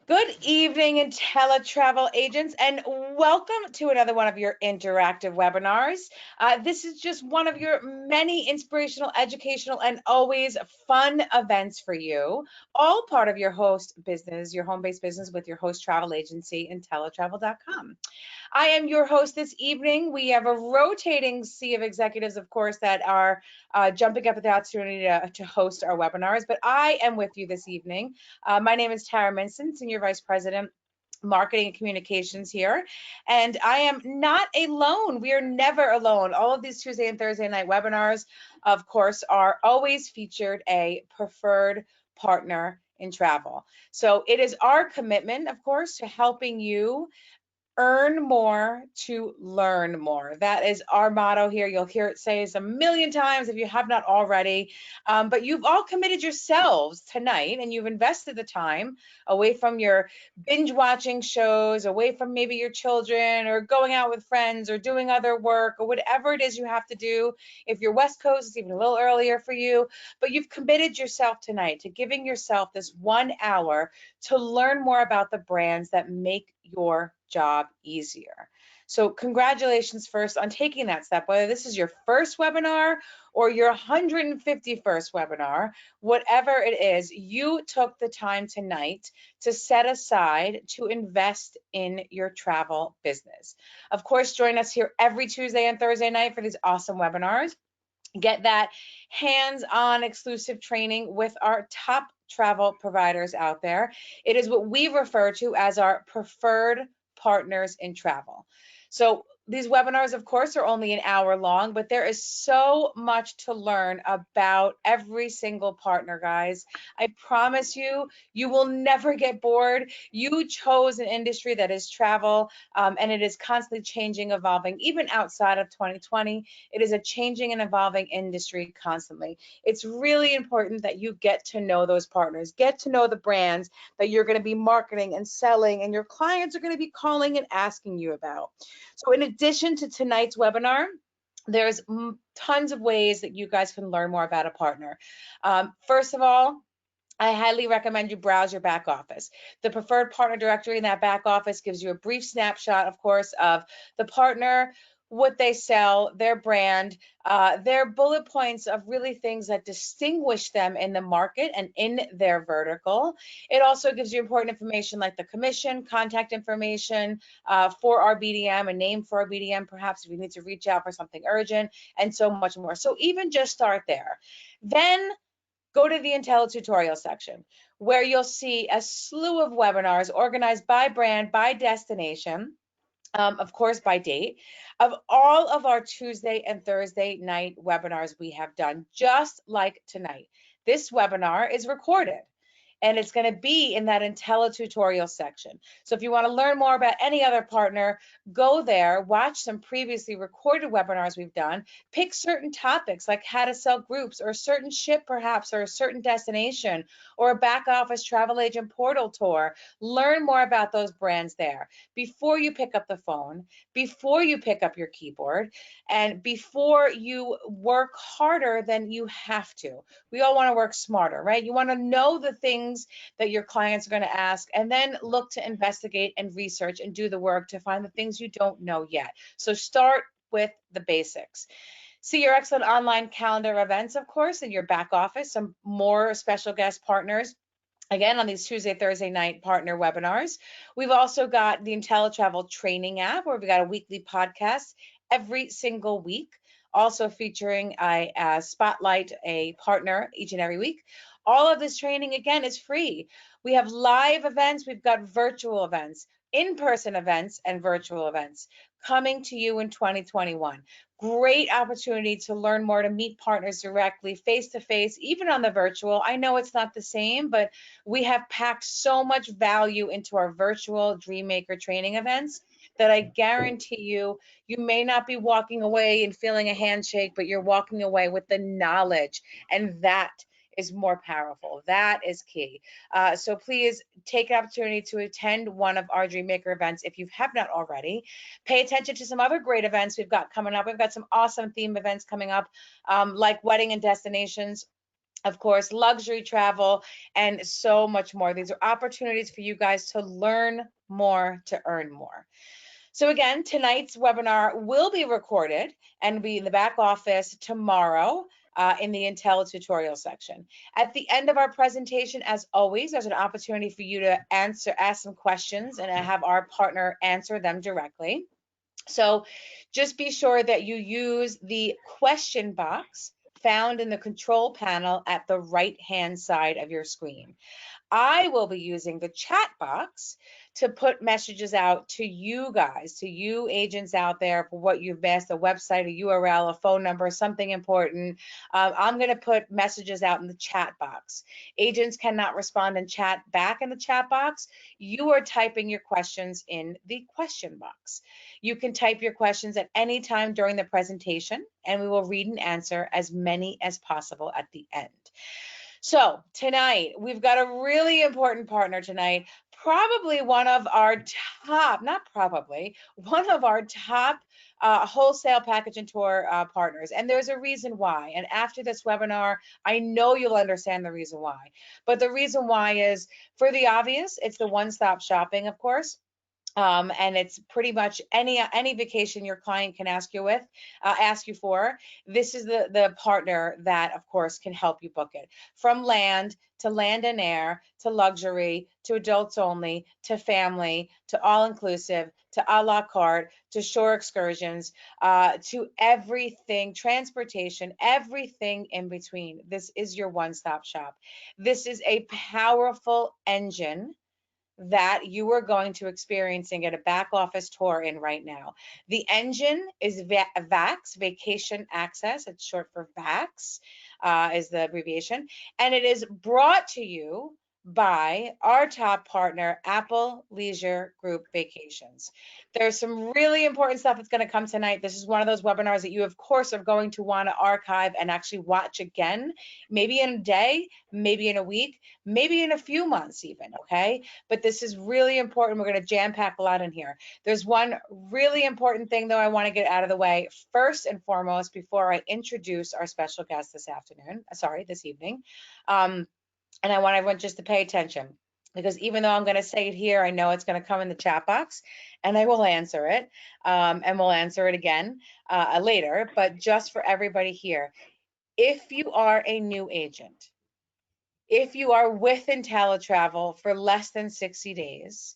Good evening, IntelliTravel agents, and welcome to another one of your interactive webinars. This is just one of your many inspirational, educational, and always fun events for you, all part of your host business, your home-based business with your host travel agency, IntelliTravel.com. I am your host this evening. We have a rotating sea of executives, of course, that are jumping up at the opportunity to host our webinars, but I am with you this evening. My name is Tara Minson, Senior Vice President, Marketing and Communications here, and I am not alone. We are never alone. All of these Tuesday and Thursday night webinars, of course, are always featured a preferred partner in travel. So it is our commitment, of course, to helping you earn more to learn more. That is our motto here. You'll hear it say a million times if you have not already. But you've all committed yourselves tonight and you've invested the time away from your binge watching shows, away from maybe your children or going out with friends or doing other work or whatever it is you have to do. If you're West Coast, it's even a little earlier for you, but you've committed yourself tonight to giving yourself this 1 hour to learn more about the brands that make your job easier. So congratulations first on taking that step, whether this is your first webinar or your 151st webinar, whatever it is, you took the time tonight to set aside to invest in your travel business. Of course, join us here every Tuesday and Thursday night for these awesome webinars. Get that hands-on exclusive training with our top travel providers out there. It is what we refer to as our preferred partners in travel. So these webinars, of course, are only an hour long, but there is so much to learn about every single partner, guys. I promise you, you will never get bored. You chose an industry that is travel, and it is constantly changing, evolving, even outside of 2020. It is a changing and evolving industry constantly. It's really important that you get to know those partners, get to know the brands that you're going to be marketing and selling, and your clients are going to be calling and asking you about. So in addition to tonight's webinar, there's tons of ways that you guys can learn more about a partner. First of all, I highly recommend you browse your back office. The preferred partner directory in that back office gives you a brief snapshot, of course, of the partner, what they sell, their brand, their bullet points of really things that distinguish them in the market and in their vertical. It also gives you important information like the commission, contact information for our BDM, a name for our BDM, perhaps if you need to reach out for something urgent, and so much more. So even just start there. Then go to the IntelliTutorial section where you'll see a slew of webinars organized by brand, by destination, of course, by date, of all of our Tuesday and Thursday night webinars we have done, just like tonight. This webinar is recorded, and it's going to be in that IntelliTutorial section. So if you want to learn more about any other partner, go there, watch some previously recorded webinars we've done, pick certain topics like how to sell groups or a certain ship perhaps or a certain destination or a back office travel agent portal tour. Learn more about those brands there before you pick up the phone, before you pick up your keyboard, and before you work harder than you have to. We all want to work smarter, right? You want to know the things that your clients are going to ask, and then look to investigate and research and do the work to find the things you don't know yet. So start with the basics. See your excellent online calendar events, of course, in your back office, some more special guest partners. Again, on these Tuesday, Thursday night partner webinars. We've also got the IntelliTravel training app where we've got a weekly podcast every single week, also featuring a spotlight, a partner each and every week. All of this training, again, is free. We have live events, we've got virtual events, in-person events, and virtual events coming to you in 2021. Great opportunity to learn more, to meet partners directly, face-to-face, even on the virtual. I know it's not the same, but we have packed so much value into our virtual Dreammaker training events that I guarantee you, you may not be walking away and feeling a handshake, but you're walking away with the knowledge, and that is more powerful. That is key. So please take an opportunity to attend one of our Dreammaker events if you have not already. Pay attention to some other great events we've got coming up. We've got some awesome theme events coming up, like wedding and destinations. of course, luxury travel, and so much more. These are opportunities for you guys to learn more, to earn more. So again, tonight's webinar will be recorded and be in the back office tomorrow in the Intel tutorial section. At the end of our presentation, as always, there's an opportunity for you to ask some questions and have our partner answer them directly. So just be sure that you use the question box found in the control panel at the right-hand side of your screen. I will be using the chat box to put messages out to you guys, to you agents out there for what you've asked, a website, a URL, a phone number, something important. I'm going to put messages out in the chat box. Agents cannot respond and chat back in the chat box. You are typing your questions in the question box. You can type your questions at any time during the presentation, and we will read and answer as many as possible at the end. So tonight, we've got a really important partner tonight, probably one of our top, not probably, one of our top wholesale package and tour partners. And there's a reason why. And after this webinar, I know you'll understand the reason why. But the reason why is, for the obvious, it's the one-stop shopping, of course. And it's pretty much any vacation your client can ask you for. This is the partner that, of course, can help you book it. From land to land and air, to luxury, to adults only, to family, to all-inclusive, to a la carte, to shore excursions, to everything, transportation, everything in between. This is your one-stop shop. This is a powerful engine that you are going to experience and get a back office tour in right now. The engine is VAX VacationAccess. It's short for VAX, is the abbreviation. And it is brought to you by our top partner, Apple Leisure Group Vacations. There's some really important stuff that's going to come tonight. This is one of those webinars that you, of course, are going to want to archive and actually watch again, maybe in a day, maybe in a week, maybe in a few months even, okay? But this is really important. We're going to jam pack a lot in here. There's one really important thing, though, I want to get out of the way first and foremost before I introduce our special guest this evening. And I want everyone just to pay attention, because even though I'm going to say it here, I know it's going to come in the chat box and I will answer it, and we'll answer it again later. But just for everybody here, if you are a new agent, if you are with IntelliTravel for less than 60 days,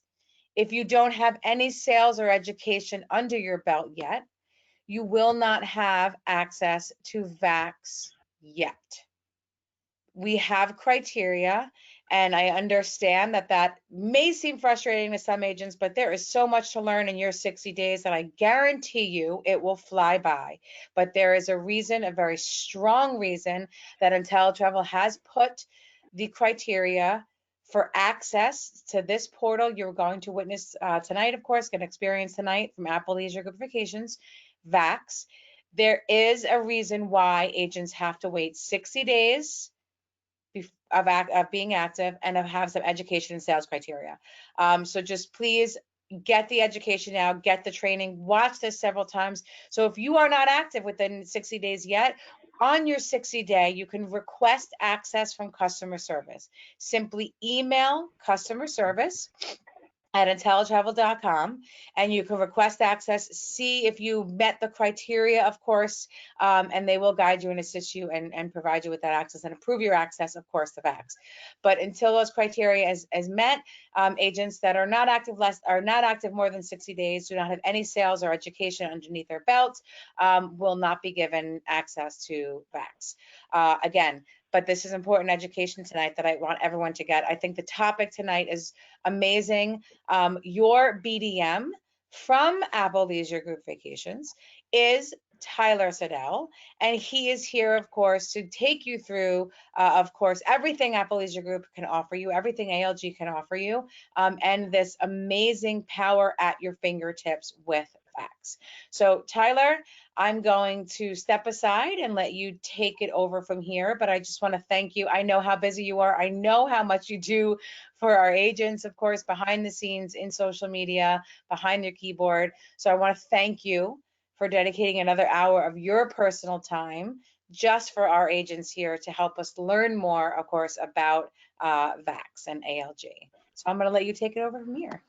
if you don't have any sales or education under your belt yet, you will not have access to VAX yet. We have criteria, and I understand that that may seem frustrating to some agents, but there is so much to learn in your 60 days that I guarantee you it will fly by. But there is a reason, a very strong reason, that IntelliTravel has put the criteria for access to this portal you're going to witness tonight, of course, going to experience tonight from Apple Leisure Group Vacations, VAX. There is a reason why agents have to wait 60 days of being active and of have some education and sales criteria. So just please get the education now, get the training, watch this several times. So if you are not active within 60 days yet, on your 60-day, you can request access from customer service. Simply email customer service at IntelliTravel.com, and you can request access, see if you met the criteria, of course, and they will guide you and assist you and provide you with that access and approve your access, of course, to VAX. But until those criteria is met, agents that are not active more than 60 days, do not have any sales or education underneath their belts, will not be given access to VAX. Again, but this is important education tonight that I want everyone to get. I think the topic tonight is amazing. Your BDM from Apple Leisure Group Vacations is Tyler Seidel, and he is here, of course, to take you through, of course, everything Apple Leisure Group can offer you, everything ALG can offer you, and this amazing power at your fingertips with VAX. So Tyler, I'm going to step aside and let you take it over from here, but I just want to thank you. I know how busy you are. I know how much you do for our agents, of course, behind the scenes in social media, behind your keyboard. So I want to thank you for dedicating another hour of your personal time just for our agents here to help us learn more, of course, about VAX and ALG. So I'm going to let you take it over from here.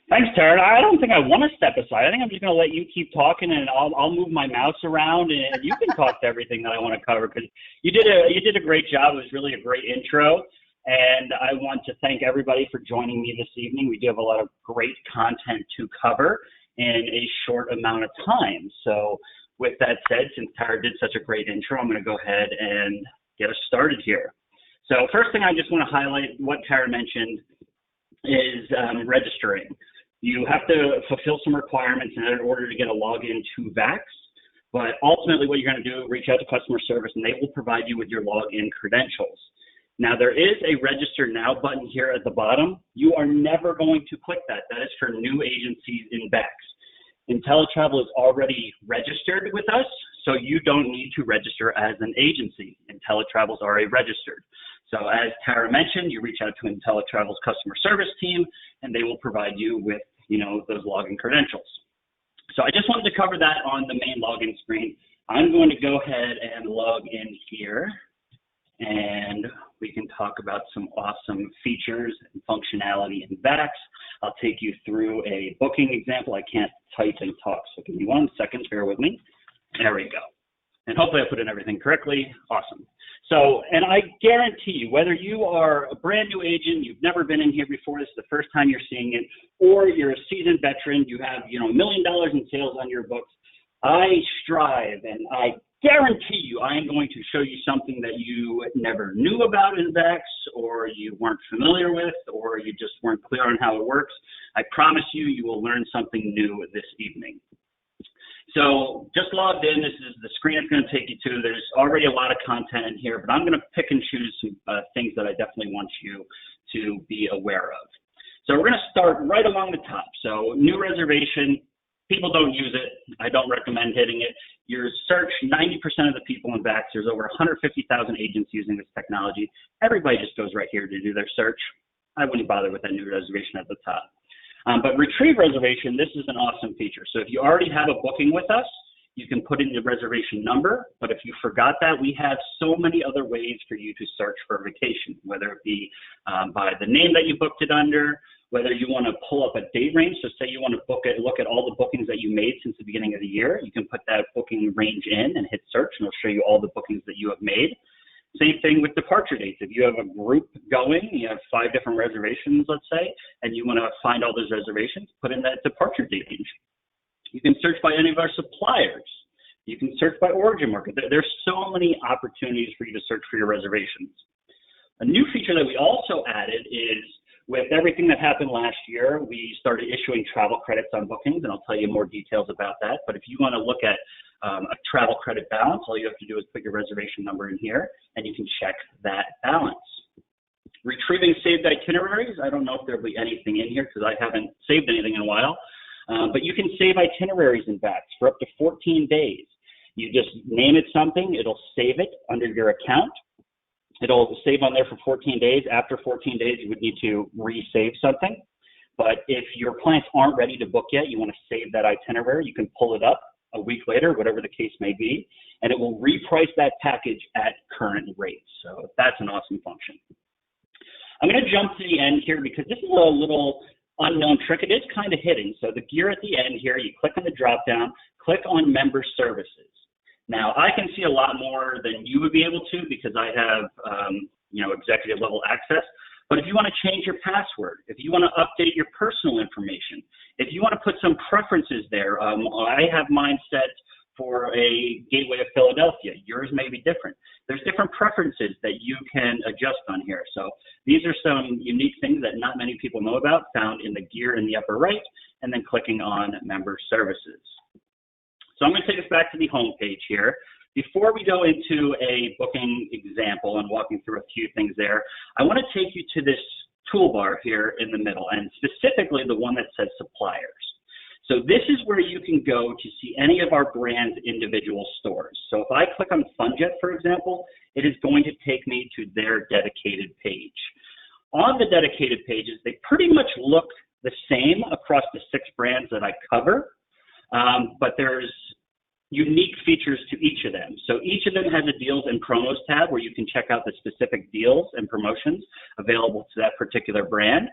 Thanks, Tara. I don't think I want to step aside. I think I'm just going to let you keep talking, and I'll move my mouse around, and you can talk to everything that I want to cover, because you did a great job. It was really a great intro, and I want to thank everybody for joining me this evening. We do have a lot of great content to cover in a short amount of time. So with that said, since Tara did such a great intro, I'm going to go ahead and get us started here. So first thing I just want to highlight, what Tara mentioned, is registering. You have to fulfill some requirements in order to get a login to VAX, but ultimately what you're going to do, reach out to customer service, and they will provide you with your login credentials. Now, there is a Register Now button here at the bottom. You are never going to click that. That is for new agencies in VAX. IntelliTravel is already registered with us, so you don't need to register as an agency. IntelliTravel's already registered. So as Tara mentioned, you reach out to IntelliTravel's customer service team, and they will provide you with, those login credentials. So I just wanted to cover that on the main login screen. I'm going to go ahead and log in here, and we can talk about some awesome features and functionality in VAX. I'll take you through a booking example. I can't type and talk, so give me 1 second, bear with me. There we go. And hopefully I put in everything correctly. Awesome. So, and I guarantee you, whether you are a brand new agent, you've never been in here before, this is the first time you're seeing it, or you're a seasoned veteran, you have, $1 million in sales on your books, I strive and I guarantee you I am going to show you something that you never knew about in VAX, or you weren't familiar with, or you just weren't clear on how it works. I promise you, you will learn something new this evening. So just logged in. This is the screen it's going to take you to. There's already a lot of content in here, but I'm going to pick and choose some things that I definitely want you to be aware of. So we're going to start right along the top. So new reservation, people don't use it. I don't recommend hitting it. Your search, 90% of the people in VAX, there's over 150,000 agents using this technology. Everybody just goes right here to do their search. I wouldn't bother with that new reservation at the top. But retrieve reservation, this is an awesome feature. So if you already have a booking with us, you can put in the reservation number. But if you forgot that, we have so many other ways for you to search for a vacation, whether it be by the name that you booked it under, whether you want to pull up a date range. So say you want to look at all the bookings that you made since the beginning of the year. You can put that booking range in and hit search, and it'll show you all the bookings that you have made. Same thing with departure dates. If you have a group going, you have 5 different reservations, let's say, and you want to find all those reservations, put in that departure date range. You can search by any of our suppliers. You can search by origin market. There's so many opportunities for you to search for your reservations. A new feature that we also added is, with everything that happened last year, we started issuing travel credits on bookings, and I'll tell you more details about that. But if you want to look at a travel credit balance, all you have to do is put your reservation number in here, and you can check that balance. Retrieving saved itineraries, I don't know if there'll be anything in here because I haven't saved anything in a while, but you can save itineraries in VAX for up to 14 days. You just name it something, it'll save it under your account. It'll save on there for 14 days. After 14 days, you would need to re-save something. But if your clients aren't ready to book yet, you want to save that itinerary, you can pull it up a week later, whatever the case may be, and it will reprice that package at current rates. So that's an awesome function. I'm going to jump to the end here because this is a little unknown trick. It is kind of hidden. So the gear at the end here, you click on the drop down, click on member services. Now, I can see a lot more than you would be able to because I have, executive level access. But if you want to change your password, if you want to update your personal information, if you want to put some preferences there, I have mine set for a gateway of Philadelphia. Yours may be different. There's different preferences that you can adjust on here. So these are some unique things that not many people know about, found in the gear in the upper right, and then clicking on member services. So I'm going to take us back to the home page here. Before we go into a booking example and walking through a few things there, I want to take you to this toolbar here in the middle, and specifically the one that says suppliers. So this is where you can go to see any of our brand's individual stores. So if I click on Funjet, for example, it is going to take me to their dedicated page. On the dedicated pages, they pretty much look the same across the 6 brands that I cover. But there's unique features to each of them. So each of them has a deals and promos tab where you can check out the specific deals and promotions available to that particular brand.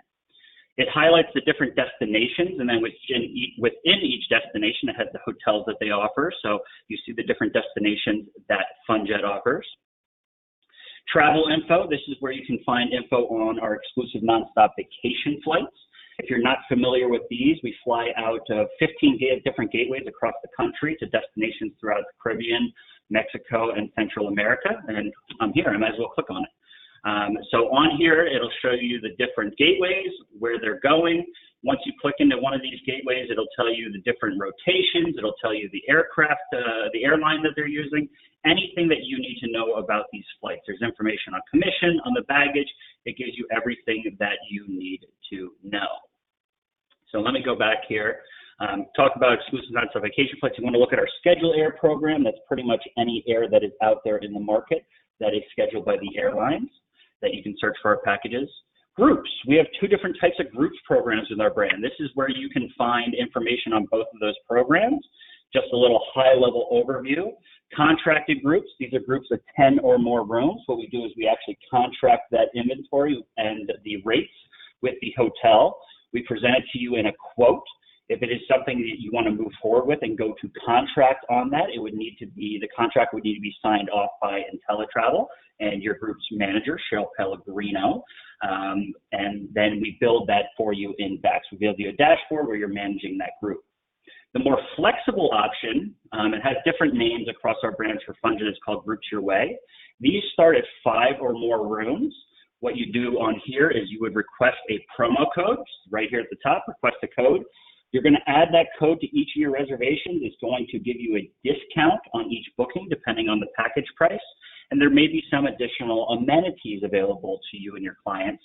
It highlights the different destinations, and then within each destination, it has the hotels that they offer. So you see the different destinations that Funjet offers. Travel info, this is where you can find info on our exclusive nonstop vacation flights. If you're not familiar with these, we fly out of 15 different gateways across the country to destinations throughout the Caribbean, Mexico, and Central America. And I'm here, I might as well click on it. So on here, it'll show you the different gateways, where they're going. Once you click into one of these gateways, it'll tell you the different rotations. It'll tell you the aircraft, the airline that they're using, anything that you need to know about these flights. There's information on commission, on the baggage. It gives you everything that you need to know. So let me go back here. Talk about exclusive nonstop vacation flights. You want to look at our schedule air program. That's pretty much any air that is out there in the market that is scheduled by the airlines that you can search for our packages. Groups. We have two different types of groups programs with our brand. This is where you can find information on both of those programs. Just a little high-level overview. Contracted groups. These are groups of 10 or more rooms. What we do is we actually contract that inventory and the rates with the hotel. We present it to you in a quote. If it is something that you want to move forward with and go to contract on that, the contract would need to be signed off by IntelliTravel and your group's manager, Cheryl Pellegrino. And then we build that for you in VAX. We build you a dashboard where you're managing that group. The more flexible option, it has different names across our brands for Funjet, it's called Groups Your Way. These start at 5 or more rooms. What you do on here is you would request a promo code right here at the top, request a code. You're going to add that code to each of your reservations. It's going to give you a discount on each booking depending on the package price. And there may be some additional amenities available to you and your clients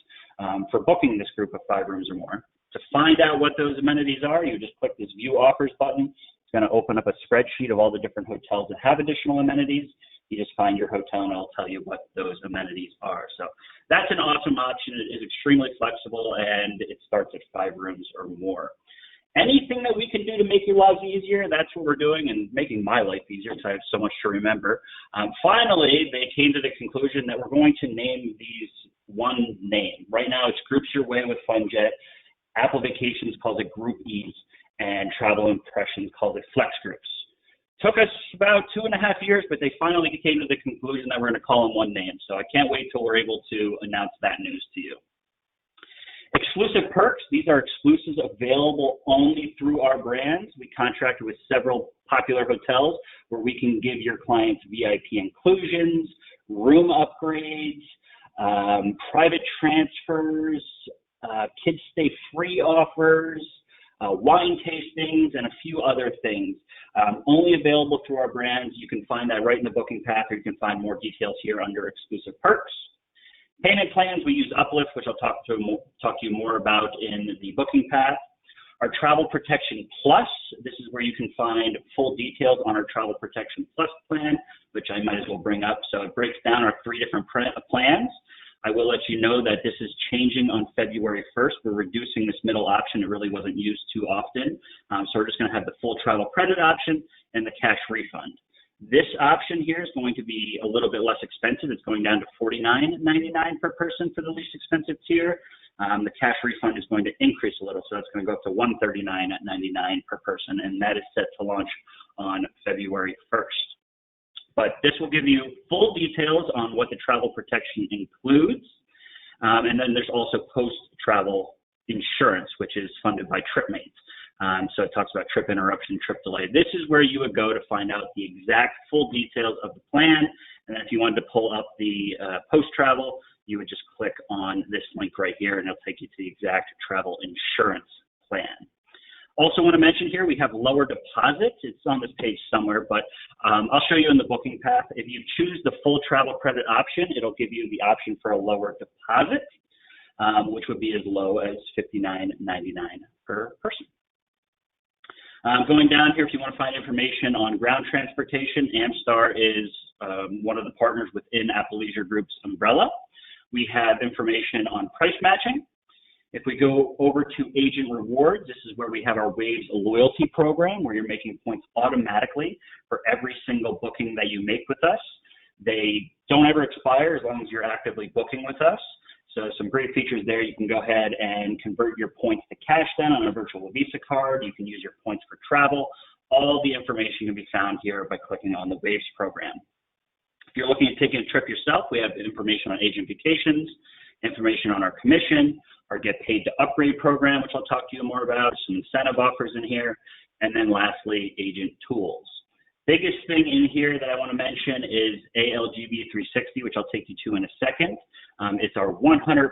for booking this group of 5 rooms or more. To find out what those amenities are, you just click this View Offers button. It's going to open up a spreadsheet of all the different hotels that have additional amenities. You just find your hotel and it'll tell you what those amenities are. So that's an awesome option. It is extremely flexible and it starts at 5 rooms or more. Anything that we can do to make your lives easier, that's what we're doing, and making my life easier because I have so much to remember. Finally, they came to the conclusion that we're going to name these one name. Right now, it's Groups Your Way with Funjet. Apple Vacations calls it Group Ease, and Travel Impressions calls it Flex Groups. Took us about 2.5 years, but they finally came to the conclusion that we're going to call them one name. So I can't wait till we're able to announce that news to you. Exclusive perks, these are exclusives available only through our brands. We contract with several popular hotels where we can give your clients VIP inclusions, room upgrades, private transfers, kids stay free offers, wine tastings, and a few other things. Only available through our brands. You can find that right in the booking path, or you can find more details here under exclusive perks. Payment plans, we use Uplift, which I'll talk to you more about in the booking path. Our Travel Protection Plus, this is where you can find full details on our Travel Protection Plus plan, which I might as well bring up. So it breaks down our 3 different plans. I will let you know that this is changing on February 1st. We're reducing this middle option. It really wasn't used too often. So we're just going to have the full travel credit option and the cash refund. This option here is going to be a little bit less expensive. It's going down to $49.99 per person for the least expensive tier. The cash refund is going to increase a little, so it's going to go up to $139.99 per person, and that is set to launch on February 1st. But this will give you full details on what the travel protection includes. And then there's also post-travel insurance, which is funded by TripMates. So it talks about trip interruption, trip delay. This is where you would go to find out the exact full details of the plan. And if you wanted to pull up the post-travel, you would just click on this link right here, and it'll take you to the exact travel insurance plan. Also want to mention here, we have lower deposits. It's on this page somewhere, but I'll show you in the booking path. If you choose the full travel credit option, it'll give you the option for a lower deposit, which would be as low as $59.99 per person. Going down here, if you want to find information on ground transportation, Amstar is one of the partners within Apple Leisure Group's umbrella. We have information on price matching. If we go over to Agent Rewards, this is where we have our Waves loyalty program, where you're making points automatically for every single booking that you make with us. They don't ever expire as long as you're actively booking with us. So some great features there. You can go ahead and convert your points to cash then on a virtual Visa card. You can use your points for travel. All the information can be found here by clicking on the Waves program. If you're looking at taking a trip yourself, we have information on Agent Vacations, information on our commission, our Get Paid to Upgrade program, which I'll talk to you more about, some incentive offers in here, and then lastly, agent tools. Biggest thing in here that I want to mention is ALGV 360, which I'll take you to in a second. It's our 100%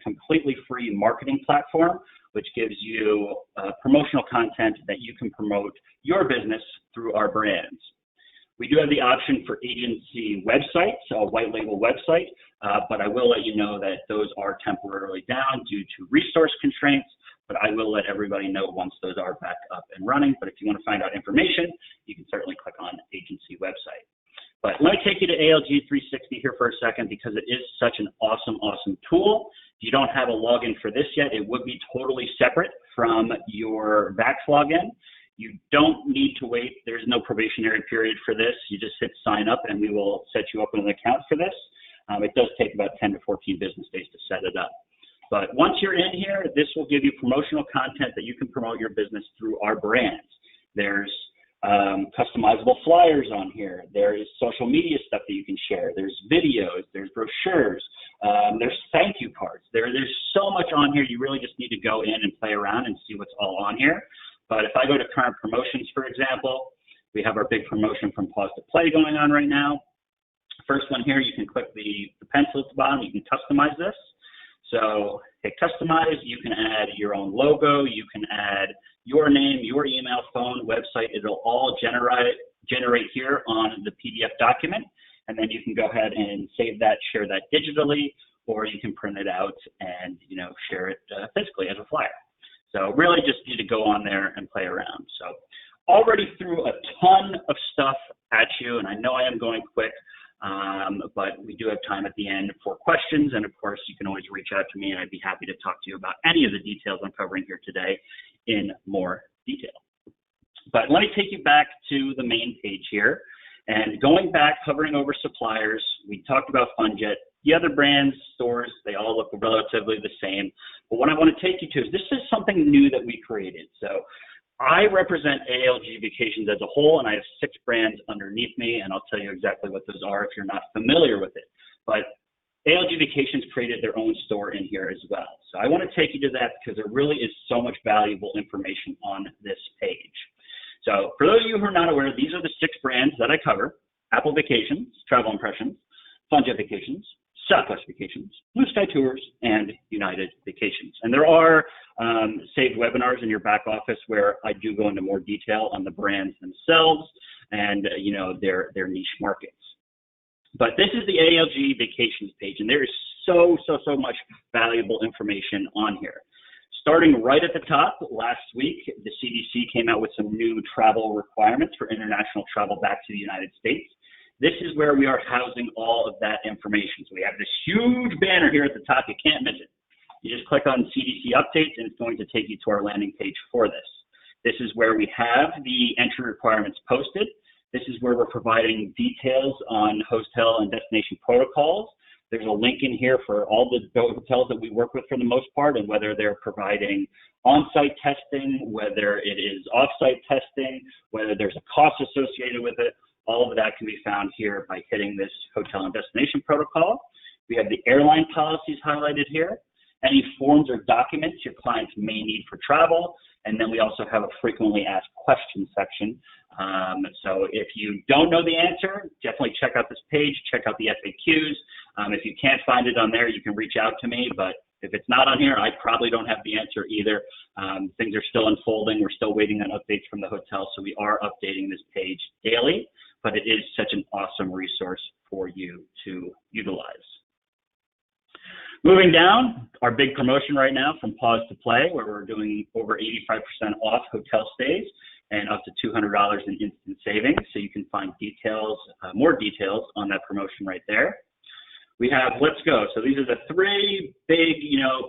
completely free marketing platform, which gives you promotional content that you can promote your business through our brands. We do have the option for agency websites, a white label website, but I will let you know that those are temporarily down due to resource constraints, but I will let everybody know once those are back up and running. But if you want to find out information, you can certainly click on agency website. But let me take you to ALG 360 here for a second because it is such an awesome, awesome tool. If you don't have a login for this yet, it would be totally separate from your VAX login. You don't need to wait. There's no probationary period for this. You just hit sign up and we will set you up with an account for this. It does take about 10 to 14 business days to set it up. But once you're in here, this will give you promotional content that you can promote your business through our brands. There's customizable flyers on here. There is social media stuff that you can share. There's videos, there's brochures, there's thank you cards. There's so much on here. You really just need to go in and play around and see what's all on here. But if I go to current promotions, for example, we have our big promotion from Pause to Play going on right now. First one here, you can click the pencil at the bottom. You can customize this. So hit customize. You can add your own logo. You can add your name, your email, phone, website. It'll all generate here on the PDF document. And then you can go ahead and save that, share that digitally, or you can print it out and share it physically as a flyer. So really just need to go on there and play around. So already threw a ton of stuff at you, and I know I am going quick, but we do have time at the end for questions. And of course, you can always reach out to me and I'd be happy to talk to you about any of the details I'm covering here today in more detail. But let me take you back to the main page here. And going back, hovering over suppliers, we talked about Funjet. The other brands, stores, they all look relatively the same. But what I want to take you to is this is something new that we created. So I represent ALG Vacations as a whole, and I have 6 brands underneath me, and I'll tell you exactly what those are if you're not familiar with it. But ALG Vacations created their own store in here as well. So I want to take you to that because there really is so much valuable information on this page. So for those of you who are not aware, these are the 6 brands that I cover: Apple Vacations, Travel Impressions, Funjet Vacations, Southwest Vacations, Blue Sky Tours, and United Vacations. And there are saved webinars in your back office where I do go into more detail on the brands themselves and their niche markets. But this is the ALG Vacations page, and there is so much valuable information on here. Starting right at the top, last week, the CDC came out with some new travel requirements for international travel back to the United States. This is where we are housing all of that information. So we have this huge banner here at the top. You can't miss it. You just click on CDC updates and it's going to take you to our landing page for this. This is where we have the entry requirements posted. This is where we're providing details on hotel and destination protocols. There's a link in here for all the hotels that we work with for the most part, and whether they're providing on-site testing, whether it is off-site testing, whether there's a cost associated with it. All of that can be found here by hitting this hotel and destination protocol. We have the airline policies highlighted here, any forms or documents your clients may need for travel, and then we also have a frequently asked questions section. So if you don't know the answer, definitely check out this page, check out the FAQs. If you can't find it on there, you can reach out to me, but if it's not on here, I probably don't have the answer either. Things are still unfolding. We're still waiting on updates from the hotel, so we are updating this page daily, but it is such an awesome resource for you to utilize. Moving down, our big promotion right now from Pause to Play, where we're doing over 85% off hotel stays and up to $200 in instant savings. So you can find details, more details on that promotion right there. we have Let's Go. So these are the three big,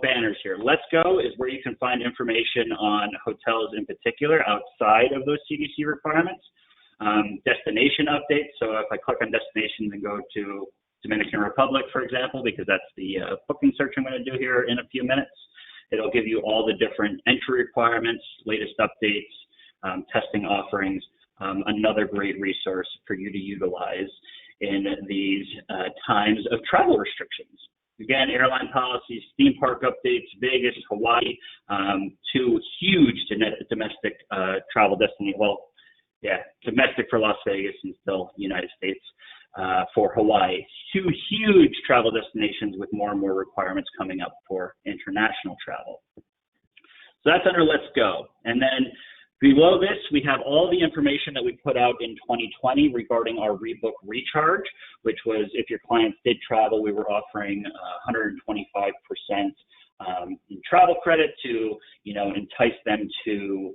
banners here. Let's Go is where you can find information on hotels in particular outside of those CDC requirements. Destination updates. So if I click on destinations and go to Dominican Republic, for example, because that's the booking search I'm going to do here in a few minutes, it'll give you all the different entry requirements, latest updates, testing offerings, another great resource for you to utilize in these times of travel restrictions. Again, airline policies, theme park updates, Vegas, Hawaii, two huge domestic travel destinations. Well, yeah, domestic for Las Vegas and still United States for Hawaii. Two huge travel destinations with more and more requirements coming up for international travel. So that's under Let's Go. And then below this, we have all the information that we put out in 2020 regarding our rebook recharge, which was if your clients did travel, we were offering 125% in travel credit to, entice them to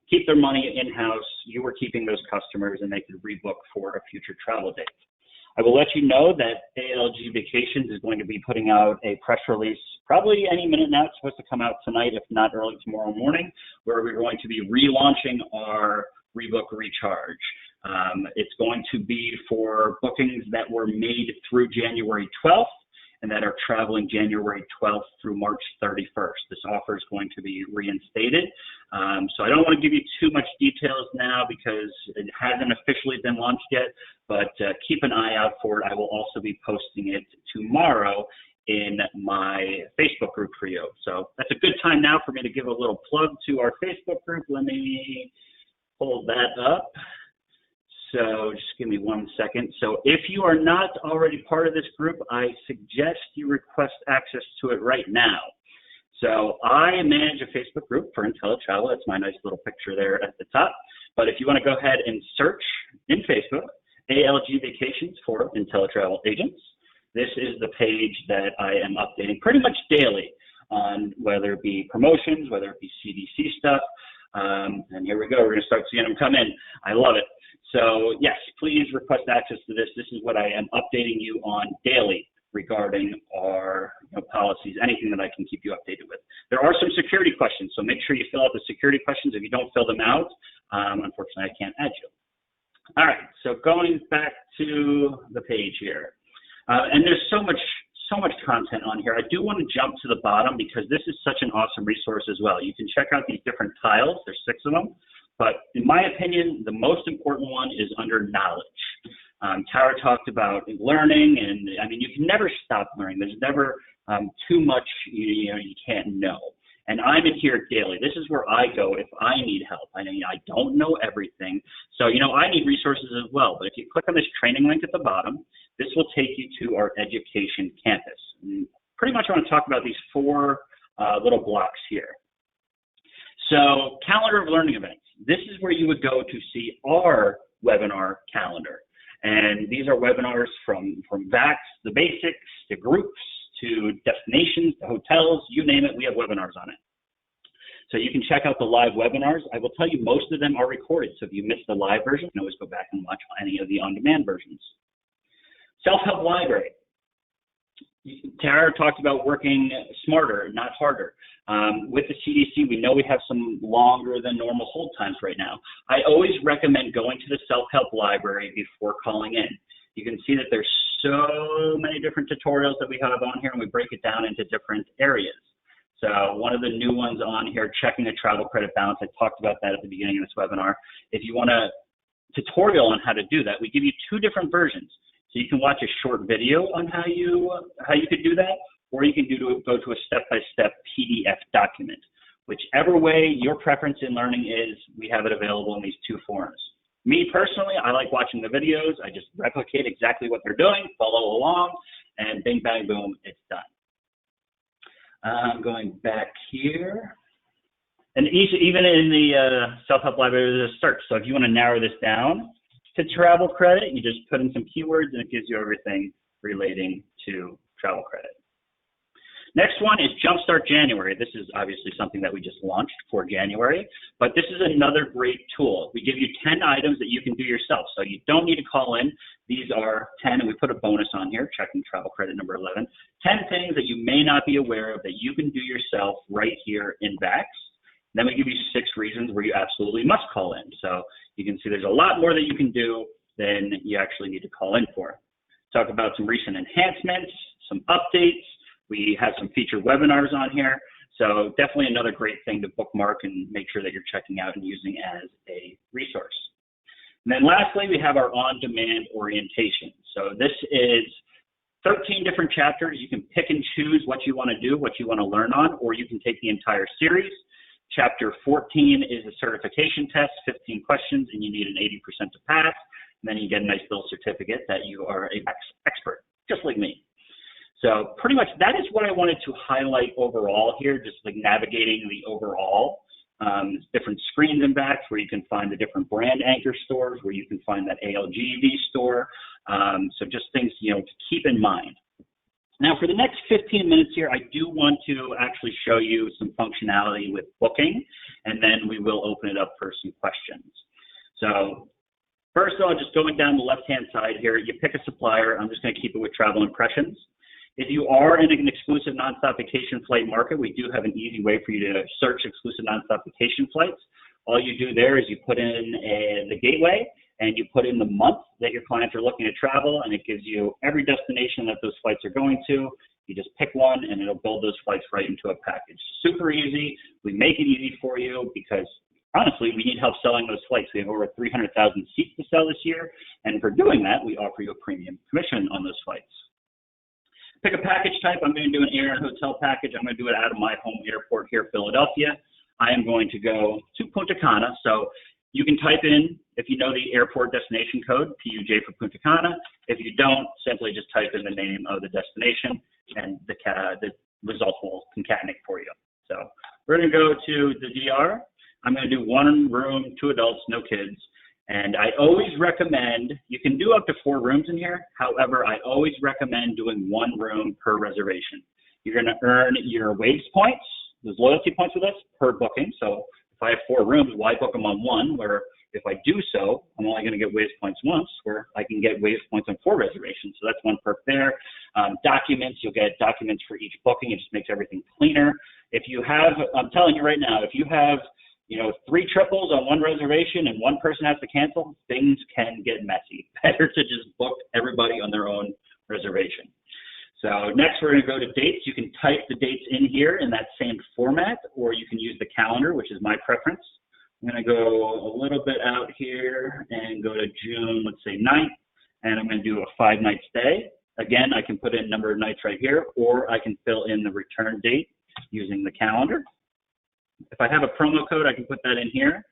keep their money in-house. You were keeping those customers and they could rebook for a future travel date. I will let you know that ALG Vacations is going to be putting out a press release probably any minute now. It's supposed to come out tonight, if not early tomorrow morning, where we're going to be relaunching our rebook recharge. It's going to be for bookings that were made through January 12th and that are traveling January 12th through March 31st. This offer is going to be reinstated. So I don't want to give you too much details now because it hasn't officially been launched yet, but keep an eye out for it. I will also be posting it tomorrow in my Facebook group for you. So that's a good time now for me to give a little plug to our Facebook group. Let me pull that up. So just give me 1 second. So if you are not already part of this group, I suggest you request access to it right now. So I manage a Facebook group for IntelliTravel. That's my nice little picture there at the top. But if you want to go ahead and search in Facebook, ALG Vacations for IntelliTravel agents, this is the page that I am updating pretty much daily on whether it be promotions, whether it be CDC stuff. And here we go. We're going to start seeing them come in. I love it. So yes, please request access to this. This is what I am updating you on daily regarding our policies, anything that I can keep you updated with. There are some security questions, so make sure you fill out the security questions. If you don't fill them out, unfortunately, I can't add you. All right, so going back to the page here. And there's so much content on here. I do want to jump to the bottom because this is such an awesome resource as well. You can check out these different tiles. There's 6 of them. But in my opinion, the most important one is under knowledge. Tara talked about learning, and I mean, you can never stop learning. There's never too much you can't know. And I'm in here daily. This is where I go if I need help. I mean, I don't know everything. So, I need resources as well. But if you click on this training link at the bottom, this will take you to our education campus. And pretty much I want to talk about these 4 little blocks here. So calendar of learning events. This is where you would go to see our webinar calendar. And these are webinars from VAX, the basics, to groups, to destinations, to hotels, you name it, we have webinars on it. So you can check out the live webinars. I will tell you most of them are recorded. So if you missed the live version, you can always go back and watch any of the on-demand versions. Self-help library. Tara talked about working smarter, not harder. With the CDC, we know we have some longer than normal hold times right now. I always recommend going to the self-help library before calling in. You can see that there's so many different tutorials that we have on here, and we break it down into different areas. So one of the new ones on here, checking a travel credit balance, I talked about that at the beginning of this webinar. If you want a tutorial on how to do that, we give you 2 different versions. So you can watch a short video on how you could do that, or you can go to a step-by-step PDF document. Whichever way your preference in learning is, we have it available in these 2 forms. Me personally, I like watching the videos. I just replicate exactly what they're doing, follow along, and bing, bang, boom, it's done. I'm going back here. And even in the self-help library, there's a search. So if you want to narrow this down to travel credit, you just put in some keywords and it gives you everything relating to travel credit. Next next one is Jumpstart January. This is obviously something that we just launched for January, but this is another great tool. We give you 10 items that you can do yourself, so you don't need to call in. These are 10, and we put a bonus on here, checking travel credit number 11. 10 things that you may not be aware of that you can do yourself right here in VAX. Then we give you 6 reasons where you absolutely must call in. So you can see there's a lot more that you can do than you actually need to call in for. Talk about some recent enhancements, some updates. We have some featured webinars on here. So definitely another great thing to bookmark and make sure that you're checking out and using as a resource. And then lastly, we have our on-demand orientation. So this is 13 different chapters. You can pick and choose what you want to do, what you want to learn on, or you can take the entire series. Chapter 14 is a certification test, 15 questions, and you need an 80% to pass. And then you get a nice little certificate that you are a VAX expert, just like me. So pretty much that is what I wanted to highlight overall here, just like navigating the overall. Different screens in VAX where you can find the different brand anchor stores, where you can find that ALGV store. So just things, to keep in mind. Now for the next 15 minutes here, I do want to actually show you some functionality with booking, and then we will open it up for some questions. So first of all, just going down the left-hand side here, you pick a supplier. I'm just going to keep it with Travel Impressions. If you are in an exclusive nonstop vacation flight market, we do have an easy way for you to search exclusive nonstop vacation flights. All you do there is you put in the gateway and you put in the month that your clients are looking to travel, and it gives you every destination that those flights are going to. You just pick one and it'll build those flights right into a package. Super easy. We make it easy for you because honestly, we need help selling those flights. We have over 300,000 seats to sell this year, and for doing that, we offer you a premium commission on those flights. Pick a package type. I'm going to do an air and hotel package. I'm going to do it out of my home airport here, Philadelphia. I am going to go to Punta Cana. So you can type in, if you know the airport destination code, PUJ for Punta Cana. If you don't, simply just type in the name of the destination and the result will concatenate for you. So we're going to go to the DR. I'm going to do 1 room, 2 adults, no kids. And I always recommend, you can do up to 4 rooms in here. However, I always recommend doing 1 room per reservation. You're going to earn your Waves points, those loyalty points with us, per booking. So if I have 4 rooms, why book them on 1? Where if I do so, I'm only going to get Waves points once, where I can get Waves points on 4 reservations. So that's 1 perk there. Documents, you'll get documents for each booking. It just makes everything cleaner. If you have, I'm telling you right now, if you have 3 triples on 1 reservation and 1 person has to cancel, things can get messy. Better to just book everybody on their own reservation. So next we're going to go to dates. You can type the dates in here in that same format, or you can use the calendar, which is my preference. I'm going to go a little bit out here and go to June, let's say 9th, and I'm going to do a 5-night stay. Again, I can put in number of nights right here, or I can fill in the return date using the calendar. If I have a promo code, I can put that in here.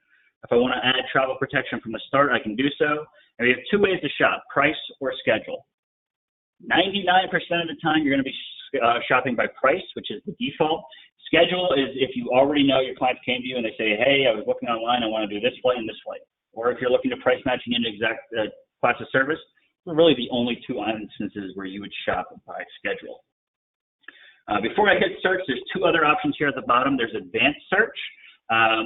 If I want to add travel protection from the start, I can do so. And we have 2 ways to shop, price or schedule. 99% of the time, you're going to be shopping by price, which is the default. Schedule is if you already know your clients came to you and they say, hey, I was looking online, I want to do this flight and this flight. Or if you're looking to price matching into exact class of service, they're really the only 2 instances where you would shop by schedule. Before I hit search, there's 2 other options here at the bottom. There's advanced search,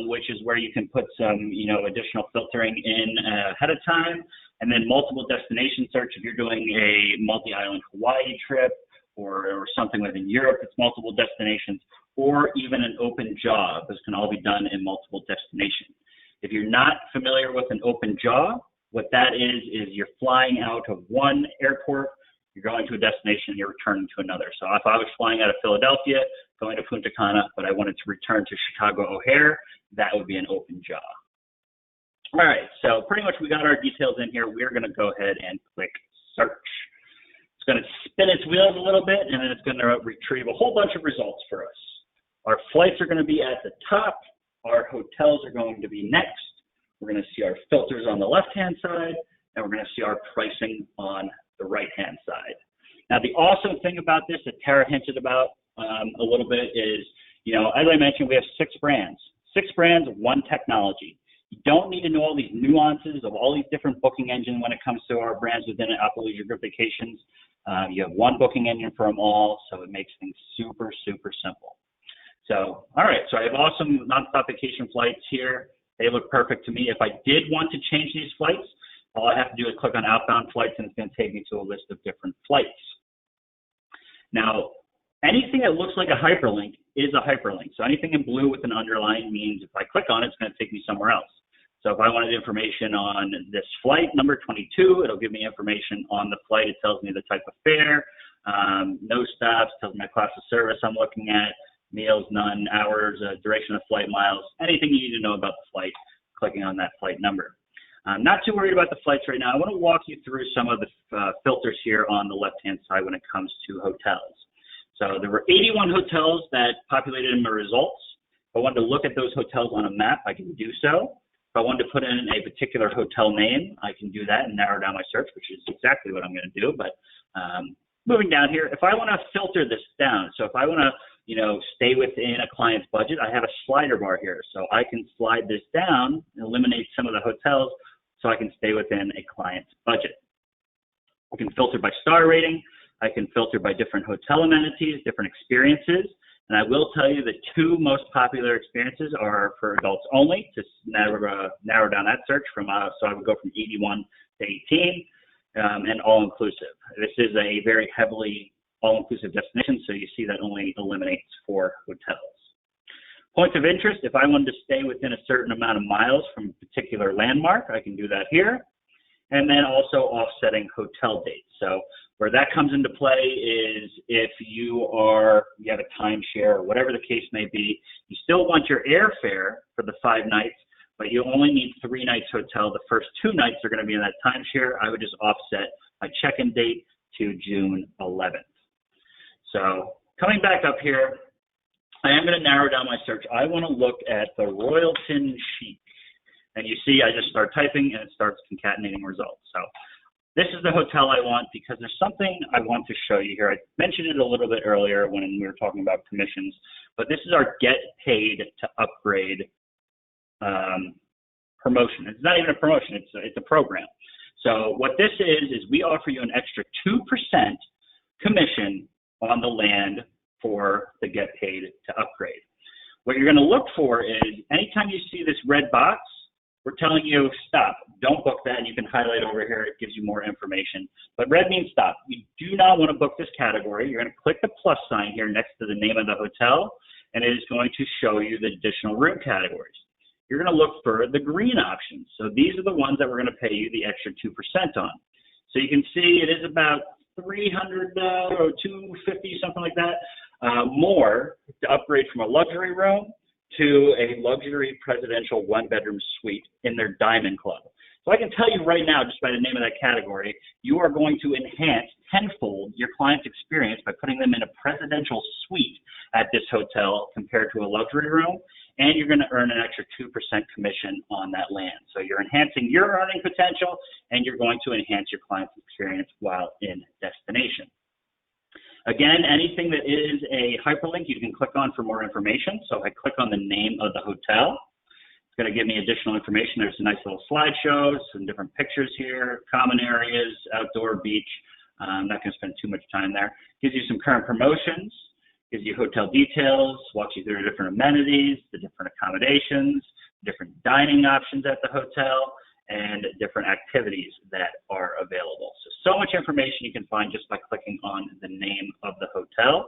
which is where you can put some, additional filtering in ahead of time, and then multiple destination search. If you're doing a multi-island Hawaii trip or something within Europe, it's multiple destinations, or even an open jaw. This can all be done in multiple destinations. If you're not familiar with an open jaw, what that is you're flying out of one airport, you're going to a destination, and you're returning to another. So if I was flying out of Philadelphia, going to Punta Cana, but I wanted to return to Chicago O'Hare, that would be an open jaw. All right, so pretty much we got our details in here. We're going to go ahead and click search. It's going to spin its wheels a little bit, and then it's going to retrieve a whole bunch of results for us. Our flights are going to be at the top. Our hotels are going to be next. We're going to see our filters on the left-hand side, and we're going to see our pricing on the right-hand side. Now, the awesome thing about this that Tara hinted about a little bit is, as I mentioned, we have 6 brands. 6 brands, 1 technology. You don't need to know all these nuances of all these different booking engines when it comes to our brands within ALG Group Vacations. You have one booking engine for them all, so it makes things super, super simple. So, all right, so I have awesome nonstop vacation flights here. They look perfect to me. If I did want to change these flights, all I have to do is click on outbound flights, and it's going to take me to a list of different flights. Now, anything that looks like a hyperlink is a hyperlink. So anything in blue with an underline means if I click on it, it's going to take me somewhere else. So if I wanted information on this flight, number 22, it'll give me information on the flight. It tells me the type of fare, no stops, tells me my class of service I'm looking at, meals, none, hours, duration of flight, miles, anything you need to know about the flight, clicking on that flight number. I'm not too worried about the flights right now. I want to walk you through some of the filters here on the left-hand side when it comes to hotels. So there were 81 hotels that populated in my results. If I wanted to look at those hotels on a map, I can do so. If I wanted to put in a particular hotel name, I can do that and narrow down my search, which is exactly what I'm going to do. But moving down here, if I want to filter this down, so if I want to, stay within a client's budget, I have a slider bar here. So I can slide this down and eliminate some of the hotels so I can stay within a client's budget. I can filter by star rating. I can filter by different hotel amenities, different experiences. And I will tell you the two most popular experiences are for adults only, to narrow down that search from, so I would go from 81 to 18, and all-inclusive. This is a very heavily all-inclusive destination, so you see that only eliminates 4 hotels. Points of interest, if I wanted to stay within a certain amount of miles from a particular landmark, I can do that here. And then also offsetting hotel dates. So where that comes into play is if you have a timeshare or whatever the case may be, you still want your airfare for the 5 nights, but you only need 3 nights hotel. The first 2 nights are going to be in that timeshare. I would just offset my check-in date to June 11th. So coming back up here, I am going to narrow down my search. I want to look at the Royalton Chic. And you see, I just start typing and it starts concatenating results. So this is the hotel I want because there's something I want to show you here. I mentioned it a little bit earlier when we were talking about commissions, but this is our get paid to upgrade promotion. It's not even a promotion, it's a program. So what this is we offer you an extra 2% commission on the land for the get paid to upgrade. What you're going to look for is anytime you see this red box, we're telling you stop, don't book that, and you can highlight over here, it gives you more information. But red means stop. You do not want to book this category. You're going to click the plus sign here next to the name of the hotel, and it is going to show you the additional room categories. You're going to look for the green options. So these are the ones that we're going to pay you the extra 2% on. So you can see it is about $300 or $250, something like that, more to upgrade from a luxury room to a luxury presidential 1-bedroom suite in their Diamond Club. So I can tell you right now, just by the name of that category, you are going to enhance tenfold your client's experience by putting them in a presidential suite at this hotel compared to a luxury room, and you're going to earn an extra 2% commission on that land. So you're enhancing your earning potential, and you're going to enhance your client's experience while in destination. Again, anything that is a hyperlink, you can click on for more information. So I click on the name of the hotel. It's going to give me additional information. There's a nice little slideshow, some different pictures here, common areas, outdoor beach. I'm not going to spend too much time there. Gives you some current promotions, gives you hotel details, walks you through the different amenities, the different accommodations, different dining options at the hotel, and different activities that are available. So much information you can find just by clicking on the name of the hotel.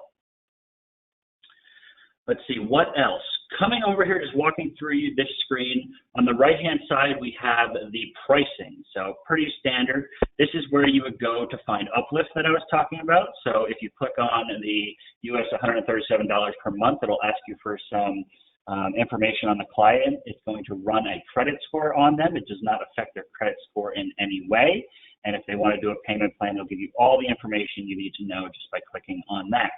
Let's see, what else? Coming over here, just walking through this screen, on the right-hand side, we have the pricing. So pretty standard. This is where you would go to find uplift that I was talking about. So if you click on the US $137 per month, it'll ask you for some information on the client. It's going to run a credit score on them. It does not affect their credit score in any way. And if they want to do a payment plan, they'll give you all the information you need to know just by clicking on that.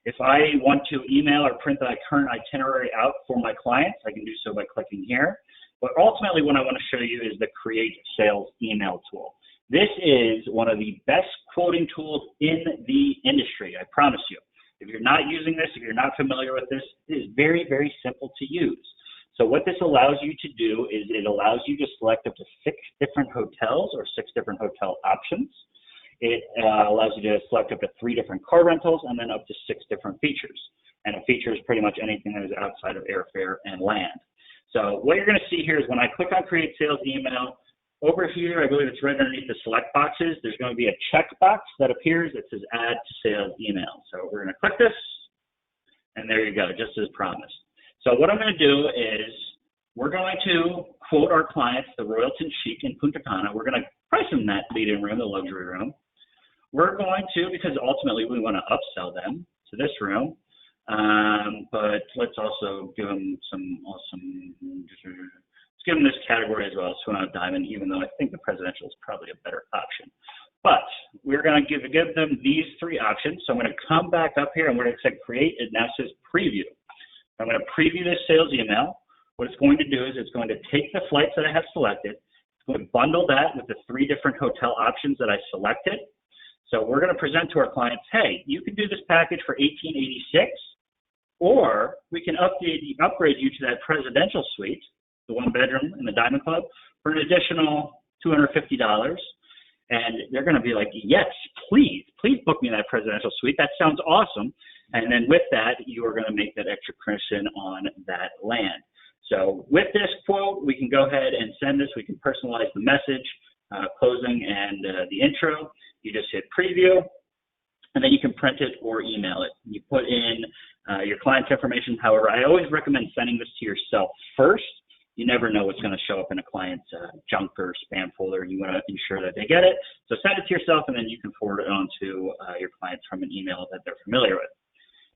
If I want to email or print the current itinerary out for my clients, I can do so by clicking here. But ultimately, what I want to show you is the Create Sales email tool. This is one of the best quoting tools in the industry, I promise you. If you're not using this, if you're not familiar with this, it is very, very simple to use. So what this allows you to do is it allows you to select up to 6 different hotels or 6 different hotel options. It allows you to select up to 3 different car rentals and then up to 6 different features. And a feature is pretty much anything that is outside of airfare and land. So what you're going to see here is when I click on Create Sales Email, over here, I believe it's right underneath the select boxes, there's going to be a checkbox that appears that says Add to Sales Email. So we're going to click this, and there you go, just as promised. So what I'm going to do is we're going to quote our clients the Royalton Chic in Punta Cana. We're going to price them that lead-in room, the luxury room. We're going to, because ultimately we want to upsell them to this room, but let's also give them some awesome, let's give them this category as well, Swim Diamond, even though I think the presidential is probably a better option. But we're going to give them these 3 options. So I'm going to come back up here and we're going to click Create. It now says Preview. I'm going to preview this sales email. What it's going to do is it's going to take the flights that I have selected, it's going to bundle that with the 3 different hotel options that I selected. So we're going to present to our clients, hey, you can do this package for $1,886, or we can upgrade you to that presidential suite, the 1-bedroom in the Diamond Club, for an additional $250. And they're going to be like, yes, please book me that presidential suite. That sounds awesome. And then with that, you are going to make that extra commission on that land. So with this quote, we can go ahead and send this. We can personalize the message, closing, and the intro. You just hit preview, and then you can print it or email it. You put in your client's information. However, I always recommend sending this to yourself first. You never know what's going to show up in a client's junk or spam folder. You want to ensure that they get it. So send it to yourself, and then you can forward it on to your clients from an email that they're familiar with.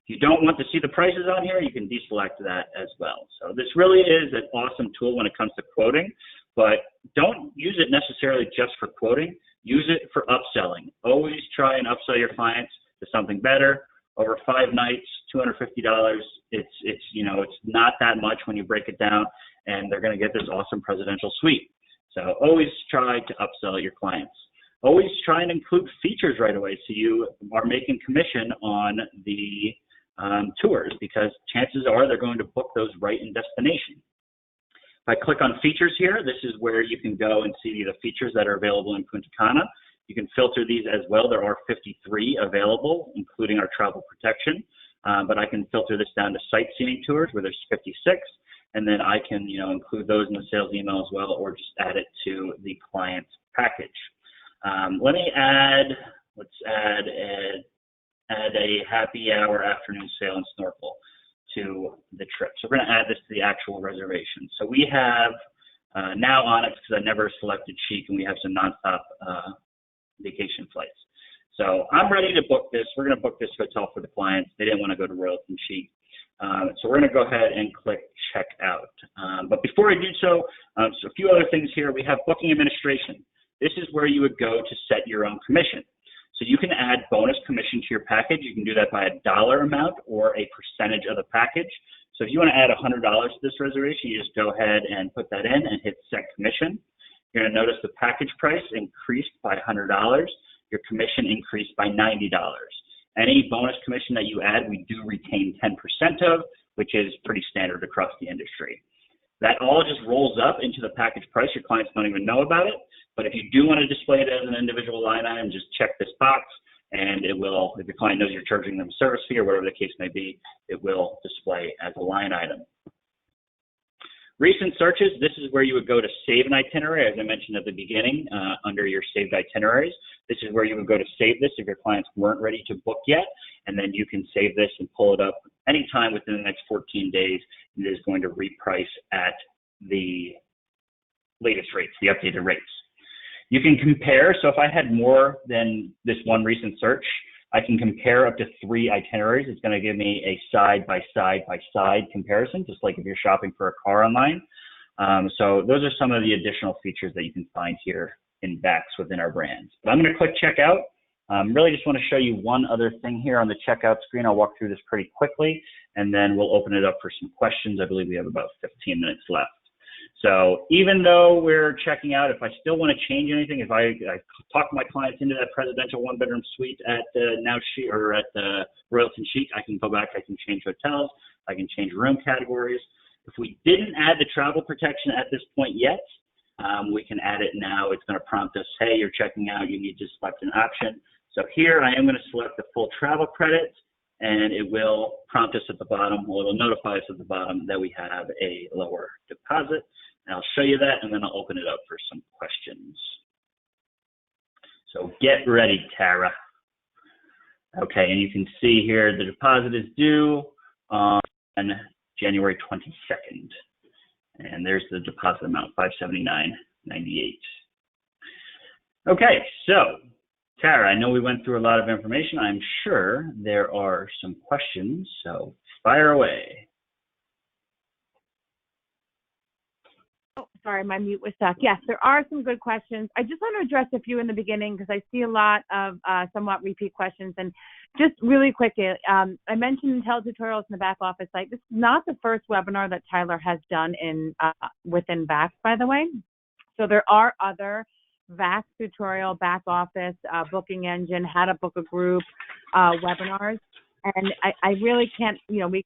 If you don't want to see the prices on here, you can deselect that as well. So this really is an awesome tool when it comes to quoting, but don't use it necessarily just for quoting. Use it for upselling. Always try and upsell your clients to something better. Over 5 nights, $250. It's not that much when you break it down, and they're going to get this awesome presidential suite. So always try to upsell your clients. Always try and include features right away so you are making commission on the tours, because chances are they're going to book those right in destination. If I click on features here, this is where you can go and see the features that are available in Punta Cana. You can filter these as well. There are 53 available, including our travel protection, but I can filter this down to sightseeing tours where there's 56, and then I can include those in the sales email as well, or just add it to the client's package. Let's add a happy hour afternoon sail and snorkel to the trip. So we're going to add this to the actual reservation. So we have now Onyx, because I never selected Chic, and we have some nonstop vacation flights. So I'm ready to book this. We're going to book this hotel for the clients. They didn't want to go to Royalton Chic. So we're going to go ahead and click check out. But before I do so, a few other things here. We have booking administration. This is where you would go to set your own commission. So you can add bonus commission to your package. You can do that by a dollar amount or a percentage of the package. So if you want to add $100 to this reservation, you just go ahead and put that in and hit set commission. You're going to notice the package price increased by $100. Your commission increased by $90. Any bonus commission that you add, we do retain 10% of, which is pretty standard across the industry. That all just rolls up into the package price. Your clients don't even know about it. But if you do want to display it as an individual line item, just check this box, and it will, if your client knows you're charging them a service fee or whatever the case may be, it will display as a line item. Recent searches, this is where you would go to save an itinerary. As I mentioned at the beginning, under your saved itineraries, this is where you would go to save this if your clients weren't ready to book yet, and then you can save this and pull it up anytime within the next 14 days. It is going to reprice at the latest rates, the updated rates. You can compare, so if I had more than this one recent search, I can compare up to 3 itineraries. It's going to give me a side-by-side comparison, just like if you're shopping for a car online. So those are some of the additional features that you can find here in VAX within our brands. But I'm going to click checkout. Really just want to show you one other thing here on the checkout screen. I'll walk through this pretty quickly, and then we'll open it up for some questions. I believe we have about 15 minutes left. So even though we're checking out, if I still want to change anything, if I talk my clients into that presidential 1-bedroom suite at Royalton Chic, I can go back, I can change hotels, I can change room categories. If we didn't add the travel protection at this point yet, we can add it now. It's going to prompt us, hey, you're checking out, you need to select an option. So here I am going to select the full travel credit, and it will prompt us at the bottom, well, it'll notify us at the bottom that we have a lower deposit. And I'll show you that, and then I'll open it up for some questions. So get ready, Tara. Okay, and you can see here the deposit is due on January 22nd. And there's the deposit amount, $579.98. Okay, so Tara, I know we went through a lot of information. I'm sure there are some questions, so fire away. Oh, sorry, my mute was stuck. Yes, there are some good questions. I just want to address a few in the beginning because I see a lot of somewhat repeat questions. And just really quickly, I mentioned IntelliTutorials in the back office site. This is not the first webinar that Tyler has done within VAX, by the way. So there are other VAX tutorial, back office, booking engine, how to book a group webinars. And I really can't, you know, we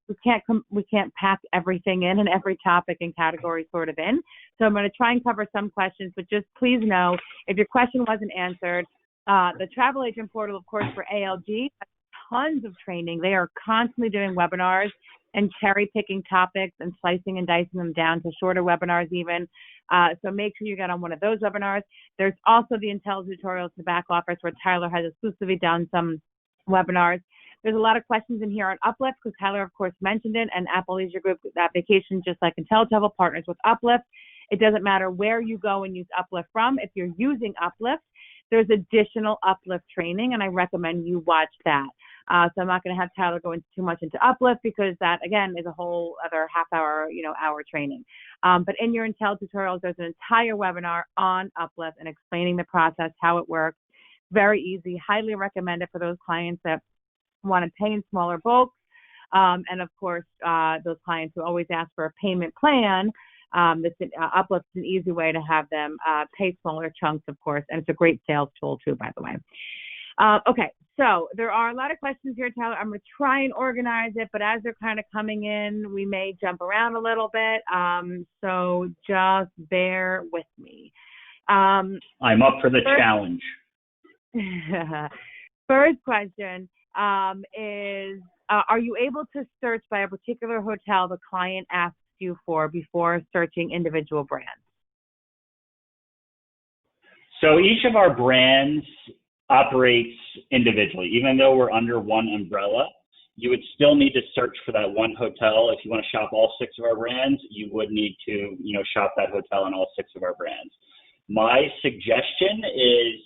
can't pack everything in and every topic and category sort of in. So I'm going to try and cover some questions, but just please know if your question wasn't answered, the travel agent portal, of course, for ALG, has tons of training. They are constantly doing webinars and cherry picking topics and slicing and dicing them down to shorter webinars even. So make sure you get on one of those webinars. There's also the IntelliTutorials in the back office where Tyler has exclusively done some webinars. There's a lot of questions in here on Uplift because Tyler, of course, mentioned it, and Apple Leisure Group Vacations, just like IntelliTravel, partners with Uplift. It doesn't matter where you go and use Uplift from. If you're using Uplift, there's additional Uplift training, and I recommend you watch that. So I'm not going to have Tyler go into too much into Uplift because that, again, is a whole other half-hour, hour training. But in your IntelliTutorials, there's an entire webinar on Uplift and explaining the process, how it works. Very easy. Highly recommend it for those clients that want to pay in smaller bulks. And of course, those clients who always ask for a payment plan, Uplift is an easy way to have them pay smaller chunks, of course, and it's a great sales tool too, by the way. Okay, so there are a lot of questions here, Tyler. I'm going to try and organize it, but as they're kind of coming in, we may jump around a little bit. So just bear with me. I'm up for the challenge. First question is, are you able to search by a particular hotel the client asks you for before searching individual brands? So each of our brands operates individually. Even though we're under one umbrella, you would still need to search for that one hotel. If you want to shop all 6 of our brands, you would need to, shop that hotel on all 6 of our brands. My suggestion is,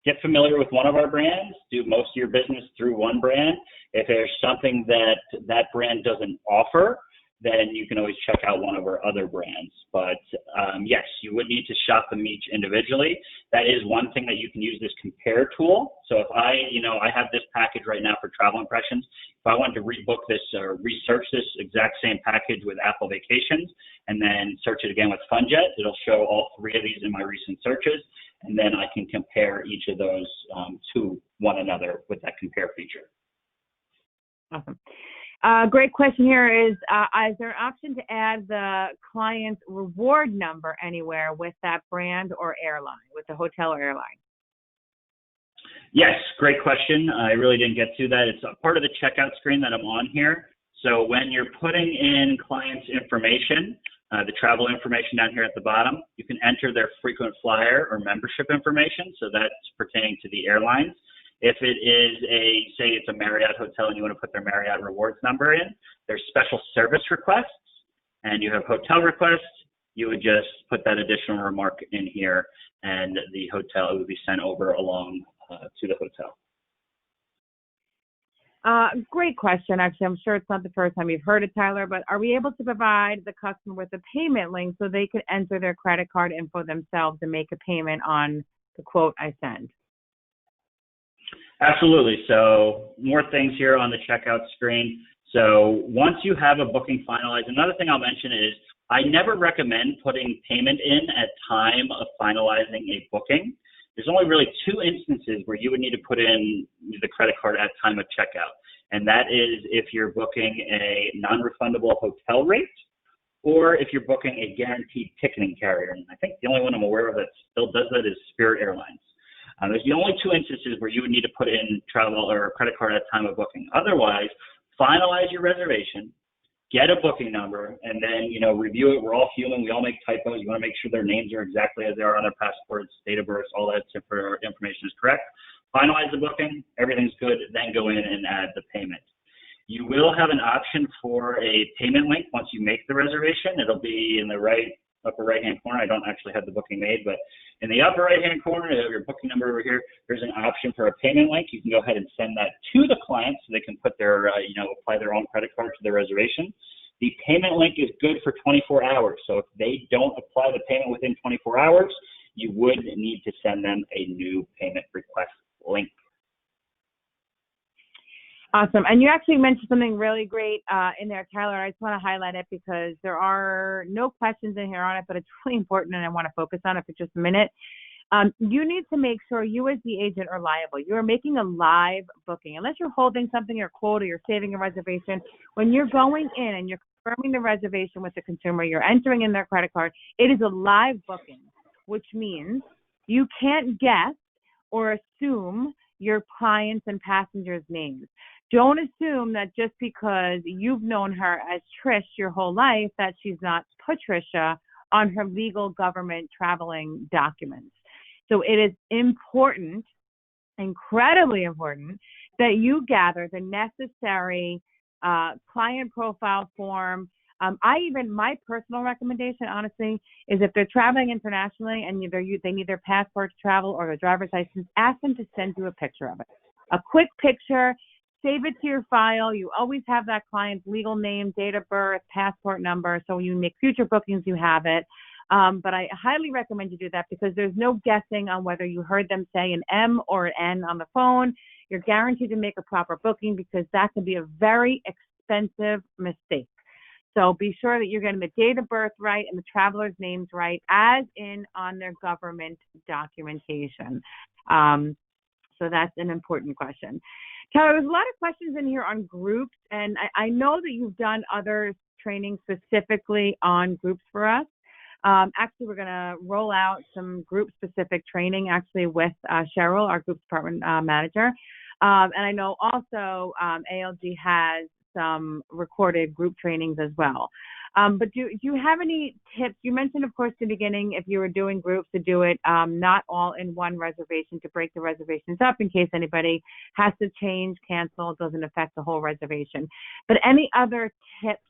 get familiar with one of our brands, do most of your business through one brand. If there's something that brand doesn't offer, then you can always check out one of our other brands. But yes, you would need to shop them each individually. That is one thing that you can use this compare tool. So if I have this package right now for travel impressions. If I wanted to rebook this or research this exact same package with Apple Vacations and then search it again with Funjet, it'll show all 3 of these in my recent searches. And then I can compare each of those to one another with that compare feature. Awesome. Great question here is there an option to add the client's reward number anywhere with that brand or airline, with the hotel or airline? Yes, great question. I really didn't get to that. It's a part of the checkout screen that I'm on here. So when you're putting in clients' information, the travel information down here at the bottom, you can enter their frequent flyer or membership information. So that's pertaining to the airlines. If it is say it's a Marriott hotel and you want to put their Marriott rewards number in, there's special service requests and you have hotel requests, you would just put that additional remark in here and the hotel would be sent over along to the hotel. Great question. Actually, I'm sure it's not the first time you've heard it, Tyler, but are we able to provide the customer with a payment link so they can enter their credit card info themselves and make a payment on the quote I send? Absolutely. So more things here on the checkout screen. So once you have a booking finalized, another thing I'll mention is I never recommend putting payment in at time of finalizing a booking. There's only really 2 instances where you would need to put in the credit card at time of checkout. and that is if you're booking a non-refundable hotel rate or if you're booking a guaranteed ticketing carrier. And I think the only one I'm aware of that still does that is Spirit Airlines. There's the only two instances where you would need to put in travel or credit card at time of booking. Otherwise, finalize your reservation, get a booking number, and then, review it. We're all human. We all make typos. You want to make sure their names are exactly as they are on their passports, date of birth, all that information is correct. Finalize the booking. Everything's good. Then go in and add the payment. You will have an option for a payment link once you make the reservation. It'll be in the upper right-hand corner. I don't actually have the booking made, but in the upper right-hand corner, you have your booking number over here. There's an option for a payment link. You can go ahead and send that to the client so they can put their, apply their own credit card to their reservation. The payment link is good for 24 hours. So if they don't apply the payment within 24 hours, you would need to send them a new payment request link. Awesome. And you actually mentioned something really great in there, Tyler. I just want to highlight it because there are no questions in here on it, but it's really important and I want to focus on it for just a minute. You need to make sure you as the agent are liable. You are making a live booking. Unless you're holding something or quote or you're saving a reservation, when you're going in and you're confirming the reservation with the consumer, you're entering in their credit card, it is a live booking, which means you can't guess or assume your clients' and passengers' names. Don't assume that just because you've known her as Trish your whole life that she's not Patricia on her legal government traveling documents. So it is important, incredibly important, that you gather the necessary client profile form. My personal recommendation, honestly, is if they're traveling internationally and they need their passport to travel or their driver's license, ask them to send you a picture of it. A quick picture. Save it to your file. You always have that client's legal name, date of birth, passport number. So when you make future bookings, you have it. But I highly recommend you do that because there's no guessing on whether you heard them say an M or an N on the phone. You're guaranteed to make a proper booking because that can be a very expensive mistake. So be sure that you're getting the date of birth right and the traveler's names right, as in on their government documentation. So that's an important question. Tyler, there's a lot of questions in here on groups, and I know that you've done other training specifically on groups for us. Actually, we're going to roll out some group-specific training actually with Cheryl, our group department manager. And I know also ALG has some recorded group trainings as well. But do you have any tips? You mentioned, of course, in the beginning, if you were doing groups, to do it not all in one reservation, to break the reservations up in case anybody has to change, cancel, it doesn't affect the whole reservation. But any other tips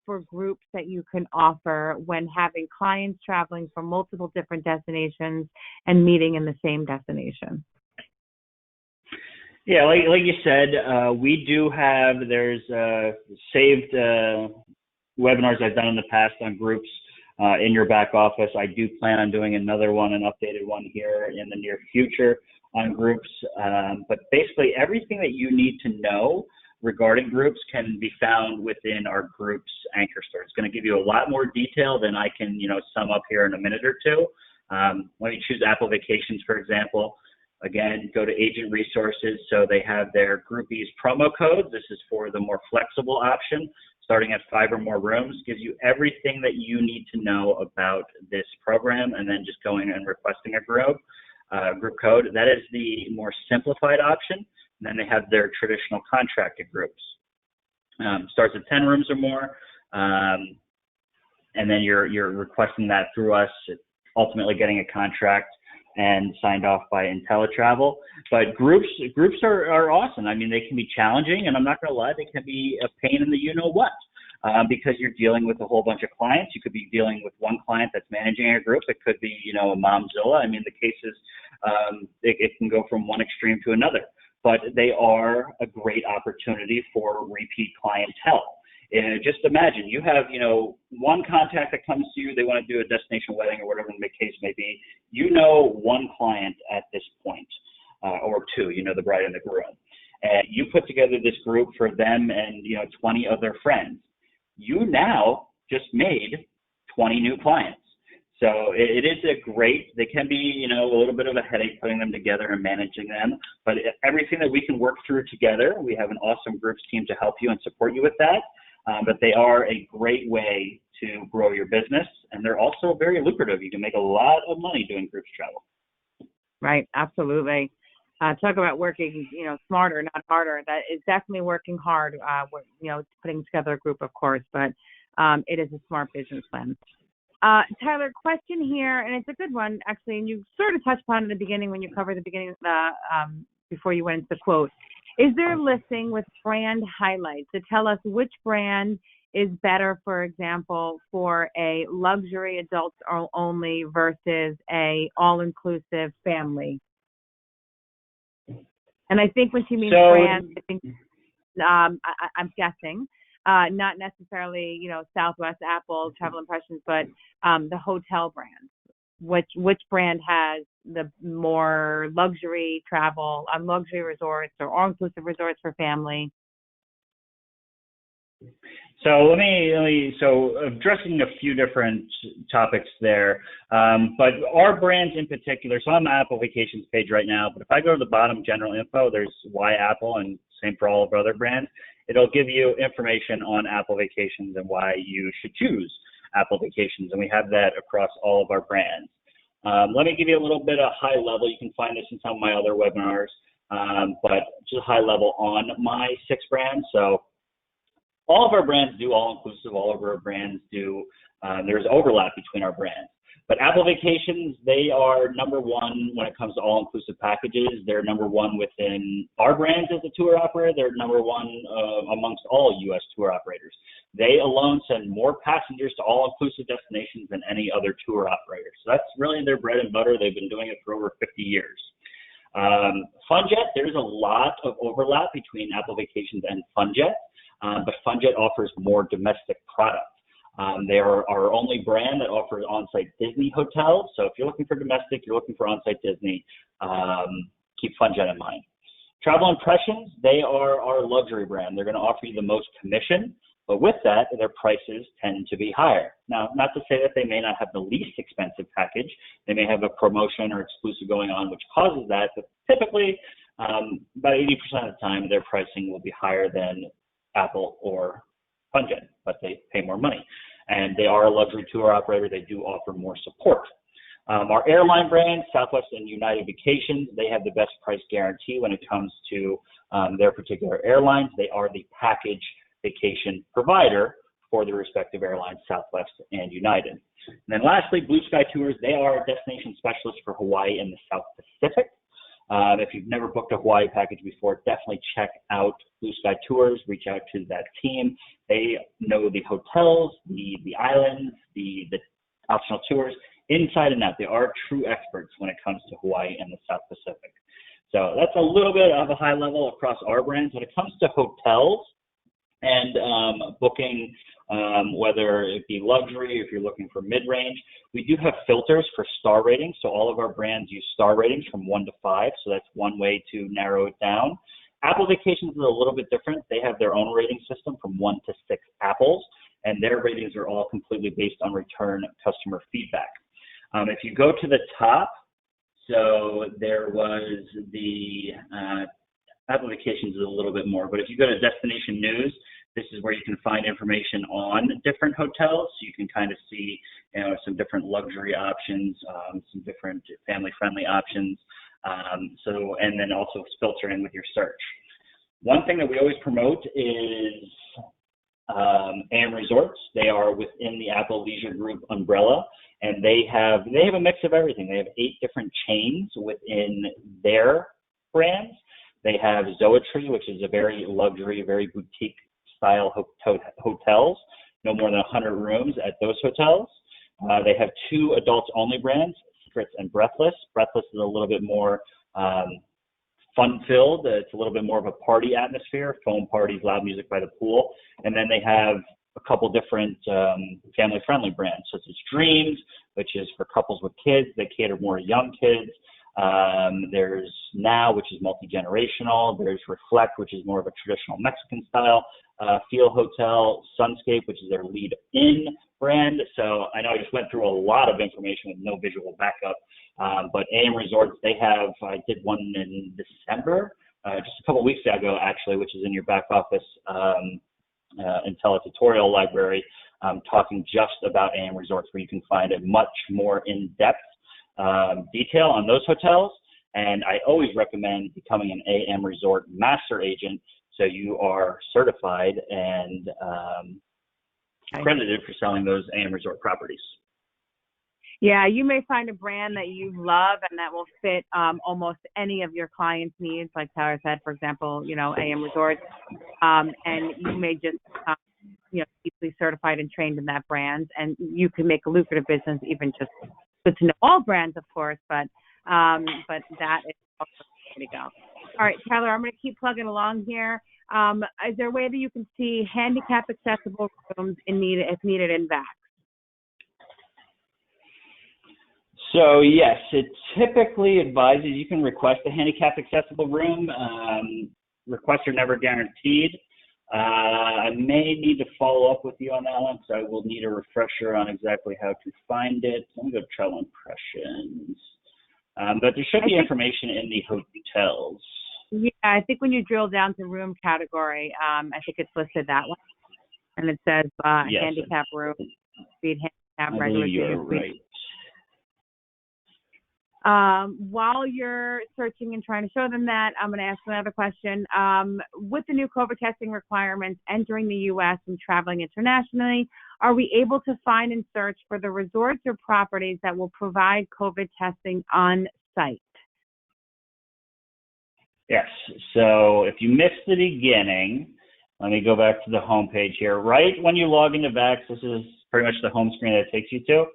for groups that you can offer when having clients traveling from multiple different destinations and meeting in the same destination? Yeah, like you said, we do have, there's saved webinars I've done in the past on groups in your back office. I do plan on doing another one, an updated one here in the near future on groups. But basically everything that you need to know regarding groups can be found within our groups anchor store. It's going to give you a lot more detail than I can, sum up here in a minute or two. Let me choose Apple Vacations, for example. Again, go to Agent Resources. So they have their Groupies promo codes. This is for the more flexible option, starting at 5 or more rooms. Gives you everything that you need to know about this program, and then just going and requesting a group code. That is the more simplified option. And then they have their traditional contracted groups. Starts at 10 rooms or more, and then you're requesting that through us, ultimately getting a contract and signed off by IntelliTravel. But groups are awesome. I mean, they can be challenging, and I'm not going to lie, they can be a pain in the you-know-what, because you're dealing with a whole bunch of clients. You could be dealing with one client that's managing a group. It could be, a momzilla. I mean, the cases, it can go from one extreme to another. But they are a great opportunity for repeat clientele. Just imagine you have, one contact that comes to you, they want to do a destination wedding or whatever the case may be. One client at this point, or two, the bride and the groom. And you put together this group for them and, 20 of their friends. You now just made 20 new clients. So it is they can be, a little bit of a headache putting them together and managing them, but everything that we can work through together, we have an awesome groups team to help you and support you with that. But they are a great way to grow your business, and they're also very lucrative. You can make a lot of money doing groups travel. Right, absolutely. Talk about working, smarter, not harder. That is definitely working hard, putting together a group, of course, but it is a smart business plan. Tyler, question here, and it's a good one, actually, and you sort of touched upon it in the beginning when you covered the beginning, before you went into the quote. Is there a listing with brand highlights to tell us which brand is better, for example, for a luxury adults only versus a all-inclusive family? And I think when she means brand, I think I'm guessing, not necessarily, Southwest, Apple, Travel Impressions, but the hotel brands. Which brand has the more luxury travel, luxury resorts or all-inclusive resorts for family? So so addressing a few different topics there, but our brands in particular, so I'm on Apple Vacations page right now, but if I go to the bottom general info, there's why Apple, and same for all of our other brands. It'll give you information on Apple Vacations and why you should choose Apple Vacations, and we have that across all of our brands. Let me give you a little bit of high level. You can find this in some of my other webinars, but just high level on my 6 brands. So all of our brands do all-inclusive. All of our brands do, there's overlap between our brands. But Apple Vacations, they are number one when it comes to all-inclusive packages. They're number one within our brands as a tour operator. They're number one amongst all U.S. tour operators. They alone send more passengers to all-inclusive destinations than any other tour operator. So that's really their bread and butter. They've been doing it for over 50 years. Funjet, there's a lot of overlap between Apple Vacations and Funjet, but Funjet offers more domestic product. They are our only brand that offers on-site Disney hotels. So if you're looking for domestic, you're looking for on-site Disney, keep Funjet in mind. Travel Impressions, they are our luxury brand. They're going to offer you the most commission, but with that, their prices tend to be higher. Now, not to say that they may not have the least expensive package. They may have a promotion or exclusive going on, which causes that, but typically, about 80% of the time, their pricing will be higher than Apple or Funjet, but they pay more money. And they are a luxury tour operator. They do offer more support. Our airline brands, Southwest and United Vacations, they have the best price guarantee when it comes to their particular airlines. They are the package vacation provider for the respective airlines, Southwest and United. And then lastly, Blue Sky Tours, they are a destination specialist for Hawaii and the South Pacific. If you've never booked a Hawaii package before, definitely check out Blue Sky Tours. Reach out to that team. They know the hotels, the islands, the optional tours inside and out. They are true experts when it comes to Hawaii and the South Pacific. So that's a little bit of a high level across our brands. When it comes to hotels and booking, whether it be luxury, if you're looking for mid-range, we do have filters for star ratings. So all of our brands use star ratings from 1 to 5. So that's one way to narrow it down. Apple Vacations is a little bit different. They have their own rating system from 1 to 6 apples, and their ratings are all completely based on return customer feedback. If you go to the top, so there was the Apple Vacations is a little bit more, but if you go to Destination News, this is where you can find information on different hotels. So you can kind of see, some different luxury options, some different family-friendly options. And then also filter in with your search. One thing that we always promote is AM Resorts. They are within the Apple Leisure Group umbrella, and they have a mix of everything. They have 8 different chains within their brands. They have Zoetree, which is a very luxury, very boutique style hotels, no more than 100 rooms at those hotels. They have 2 adults only brands, Secrets and Breathless. Breathless is a little bit more fun-filled. It's a little bit more of a party atmosphere, foam parties, loud music by the pool. And then they have a couple different family-friendly brands, such as Dreams, which is for couples with kids. They cater more to young kids. There's Now, which is multi-generational. There's Reflect, which is more of a traditional Mexican style feel hotel. Sunscape, which is their lead-in brand. So I know I just went through a lot of information with no visual backup, but AM Resorts, I did one in December, just a couple weeks ago actually, which is in your back office tutorial library, talking just about AM Resorts, where you can find a much more in-depth detail on those hotels. And I always recommend becoming an AM Resort master agent, so you are certified and accredited for selling those AM Resort properties. Yeah, you may find a brand that you love and that will fit almost any of your clients' needs. Like Tyler said, for example, AM Resorts, and you may just deeply certified and trained in that brand, and you can make a lucrative business. Even just good to know all brands, of course, but that is also the way to go. All right, Tyler, I'm going to keep plugging along here. Is there a way that you can see handicap accessible rooms if needed in VAX? So yes, it typically advises you can request a handicap accessible room. Requests are never guaranteed. I may need to follow up with you on that one, because I will need a refresher on exactly how to find it. Let me go to travel impressions. But there should be information in the hotels. Yeah, I think when you drill down to room category, I think it's listed that one, and it says Yes, handicap room, speed handicap, I regular believe you're junior suite. right. While you're searching and trying to show them that, I'm going to ask another question. With the new COVID testing requirements entering the U.S. and traveling internationally, are we able to find and search for the resorts or properties that will provide COVID testing on site? Yes. So if you missed the beginning, let me go back to the home page here. Right when you log into VAX, this is pretty much the home screen that it takes you to.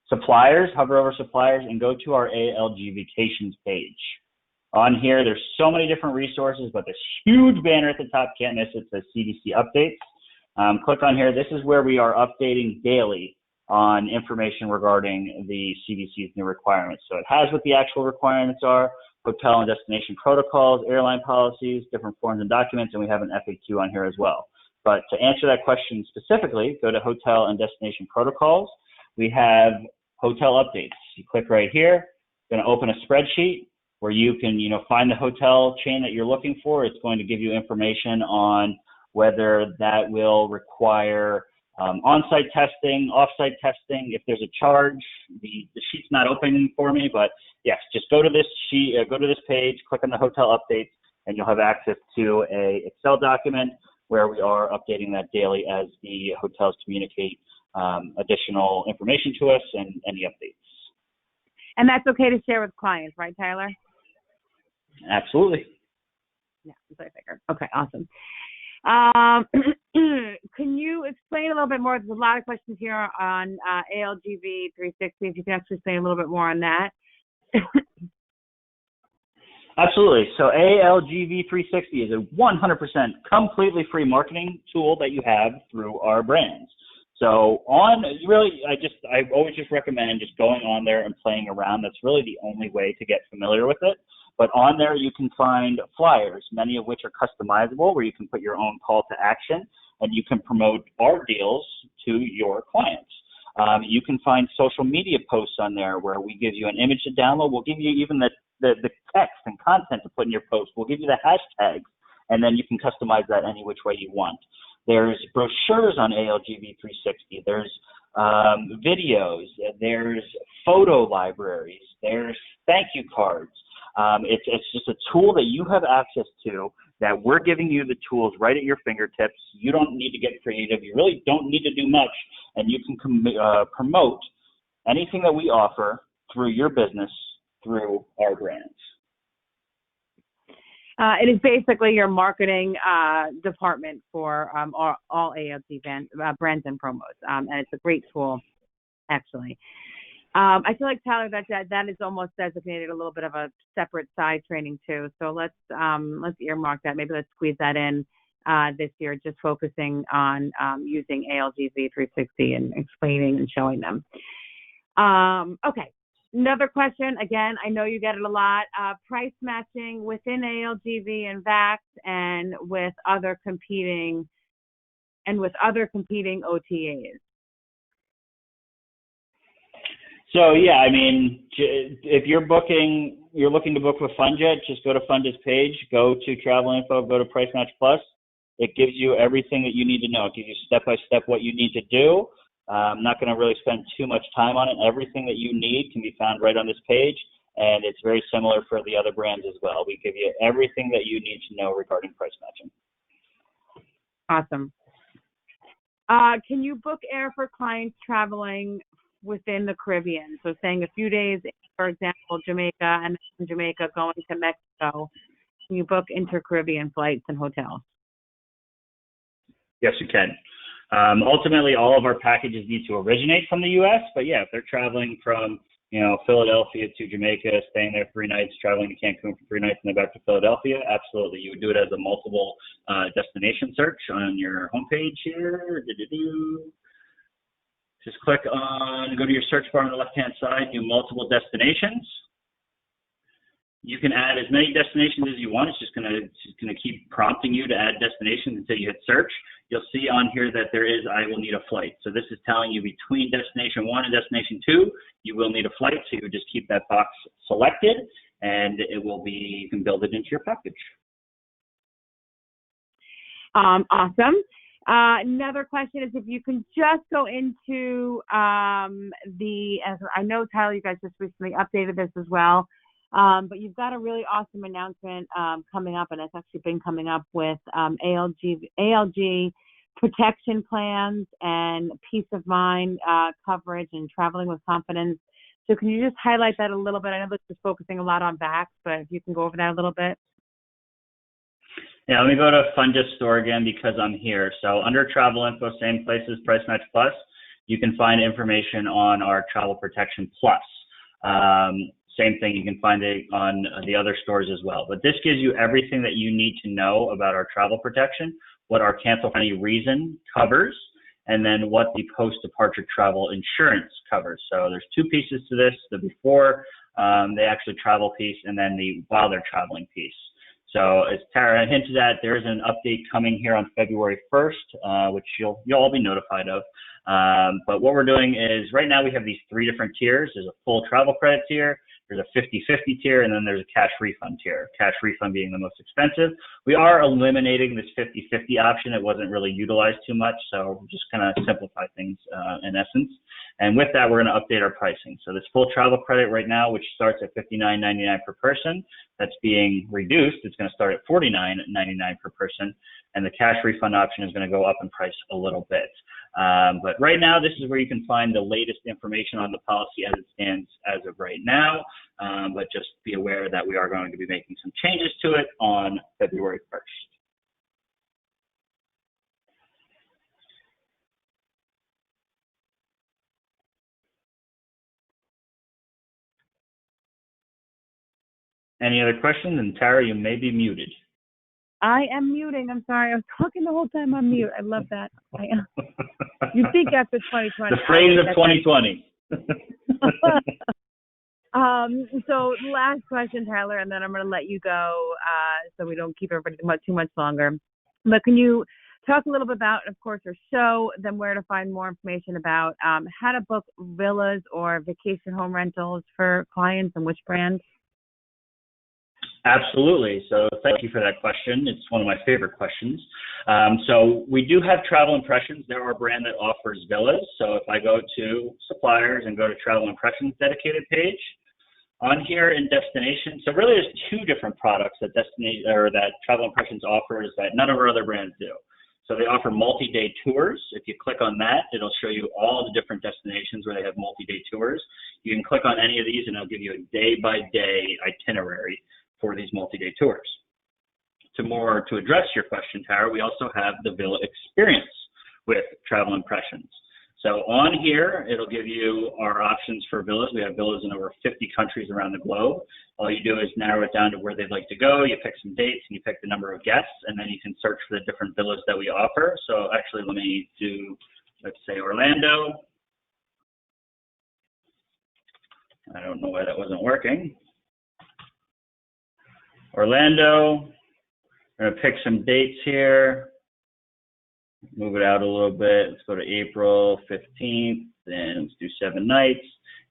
Suppliers, hover over suppliers and go to our ALG Vacations page. On here, there's so many different resources, but this huge banner at the top, can't miss it, says CDC updates. Click on here. This is where we are updating daily on information regarding the CDC's new requirements. So it has what the actual requirements are, hotel and destination protocols, airline policies, different forms and documents, and we have an FAQ on here as well. But to answer that question specifically, go to hotel and destination protocols. We have hotel updates. You click right here. It's going to open a spreadsheet where you can, find the hotel chain that you're looking for. It's going to give you information on whether that will require on-site testing, off-site testing. If there's a charge, the sheet's not opening for me, but yes, just go to this sheet, go to this page, click on the hotel updates, and you'll have access to a Excel document where we are updating that daily as the hotels communicate additional information to us and any updates. And that's okay to share with clients, right, Tyler? Absolutely. Yeah, that's what I figured. Okay, awesome. Can you explain a little bit more? There's a lot of questions here on ALGV 360. If you can actually explain a little bit more on that. Absolutely. So ALGV 360 is a 100% completely free marketing tool that you have through our brands. So I always just recommend just going on there and playing around. That's really the only way to get familiar with it. But on there, you can find flyers, many of which are customizable, where you can put your own call to action, and you can promote our deals to your clients. You can find social media posts on there where we give you an image to download. We'll give you even the text and content to put in your post. We'll give you the hashtags, and then you can customize that any which way you want. There's brochures on ALGV 360. There's videos. There's photo libraries. There's thank you cards. It's just a tool that you have access to, that we're giving you the tools right at your fingertips. You don't need to get creative. You really don't need to do much, and you can promote anything that we offer through your business through our brands. It is basically your marketing department for all ALG brands and promos, and it's a great tool, actually. I feel like, Tyler, that is almost designated a little bit of a separate side training too. So let's earmark that. Maybe let's squeeze that in this year, just focusing on using ALGV 360 and explaining and showing them. Okay. Another question, again, I know you get it a lot, price matching within ALGV and VAX and with other competing OTAs. So yeah, I mean, if you're looking to book with Funjet, just go to Funjet's page, go to Travel Info, go to Price Match Plus. It gives you everything that you need to know. It gives you step-by-step what you need to do. I'm not going to really spend too much time on it. Everything that you need can be found right on this page, and it's very similar for the other brands as well. We give you everything that you need to know regarding price matching. Awesome. Can you book air for clients traveling within the Caribbean? So saying a few days, for example, Jamaica, and from Jamaica going to Mexico, can you book inter-Caribbean flights and hotels? Yes, you can. Ultimately, all of our packages need to originate from the U.S., but yeah, if they're traveling from, Philadelphia to Jamaica, staying there 3 nights, traveling to Cancun for 3 nights, and then back to Philadelphia, absolutely. You would do it as a multiple destination search on your homepage here. Just go to your search bar on the left-hand side, do multiple destinations. You can add as many destinations as you want. It's just gonna keep prompting you to add destinations until you hit search. You'll see on here that there is I will need a flight. So this is telling you between destination 1 and destination 2, you will need a flight. So you would just keep that box selected, and you can build it into your package. Awesome. Another question is if you can just go into as I know, Tyler, you guys just recently updated this as well. But you've got a really awesome announcement coming up, and it's actually been coming up with ALG protection plans and peace of mind coverage and traveling with confidence. So can you just highlight that a little bit? I know this is focusing a lot on VAX, but if you can go over that a little bit. Yeah, let me go to Funjet store again because I'm here. So under Travel Info, same place as Price Match Plus, you can find information on our Travel Protection Plus. Same thing, you can find it on the other stores as well. But this gives you everything that you need to know about our travel protection, what our cancel for any reason covers, and then what the post-departure travel insurance covers. So there's 2 pieces to this, the before they actually travel piece and then the while they're traveling piece. So as Tara hinted at, there is an update coming here on February 1st, which you'll all be notified of. But what we're doing is right now we have these 3 different tiers. There's a full travel credit tier, there's a 50-50 tier, and then there's a cash refund tier, cash refund being the most expensive. We are eliminating this 50-50 option. It wasn't really utilized too much, so we're just kind of simplify things in essence. And with that, we're going to update our pricing. So this full travel credit right now, which starts at $59.99 per person, that's being reduced. It's going to start at $49.99 per person, and the cash refund option is going to go up in price a little bit. But right now, this is where you can find the latest information on the policy as it stands as of right now. But just be aware that we are going to be making some changes to it on February 1st. Any other questions? And Tara, you may be muted. I am muting. I'm sorry. I was talking the whole time on mute. I love that. You think after 2020. The phrase of 2020. So last question, Tyler, and then I'm going to let you go so we don't keep everybody too much longer. But can you talk a little bit about, of course, your show, then where to find more information about how to book villas or vacation home rentals for clients and which brands? Absolutely. So thank you for that question. It's one of my favorite questions. So we do have Travel Impressions. They're our brand that offers villas. So if I go to suppliers and go to Travel Impressions dedicated page, on here in destination, so really there's 2 different products that Travel Impressions offers that none of our other brands do. So they offer multi-day tours. If you click on that, it'll show you all the different destinations where they have multi-day tours. You can click on any of these and it'll give you a day-by-day itinerary for these multi-day tours. To address your question, Tara, we also have the Villa Experience with Travel Impressions. So on here, it'll give you our options for villas. We have villas in over 50 countries around the globe. All you do is narrow it down to where they'd like to go. You pick some dates and you pick the number of guests, and then you can search for the different villas that we offer. So actually, let me do, let's say, Orlando. I don't know why that wasn't working. Orlando, we're gonna pick some dates here. Move it out a little bit. Let's go to April 15th, and let's do 7 nights.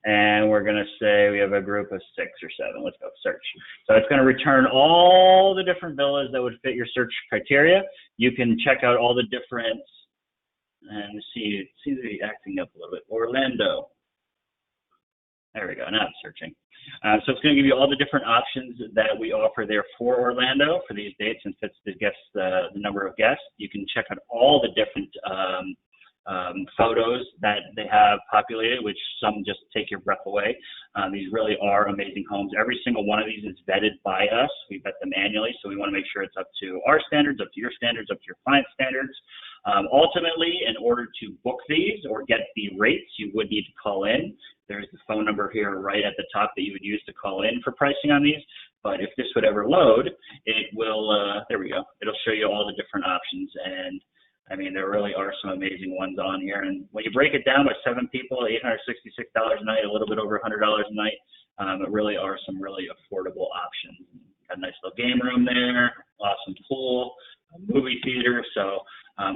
And we're going to say we have a group of 6 or 7. Let's go search. So it's going to return all the different villas that would fit your search criteria. You can check out all the different, and see, it seems to be acting up a little bit. Orlando. There we go. Now it's searching. So it's going to give you all the different options that we offer there for Orlando for these dates and fits the guests, the number of guests. You can check out all the different photos that they have populated, which some just take your breath away. These really are amazing homes. Every single one of these is vetted by us. We vet them annually, so we want to make sure it's up to our standards, up to your standards, up to your client's standards. Ultimately, in order to book these or get the rates, you would need to call in. There's the phone number here right at the top that you would use to call in for pricing on these. But if this would ever load, it will, there we go. It'll show you all the different options. And I mean, there really are some amazing ones on here. And when you break it down by 7 people, $866 a night, a little bit over $100 a night, it really are some really affordable options. Got a nice little game room there, awesome pool, a movie theater. So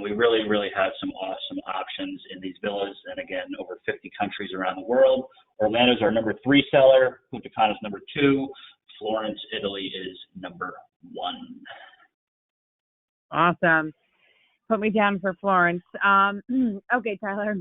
we really, really have some awesome options in these villas. And again, over 50 countries around the world. Orlando's our number 3 seller. Punta Cana's number 2. Florence, Italy is number 1. Awesome. Put me down for Florence. Okay, Tyler.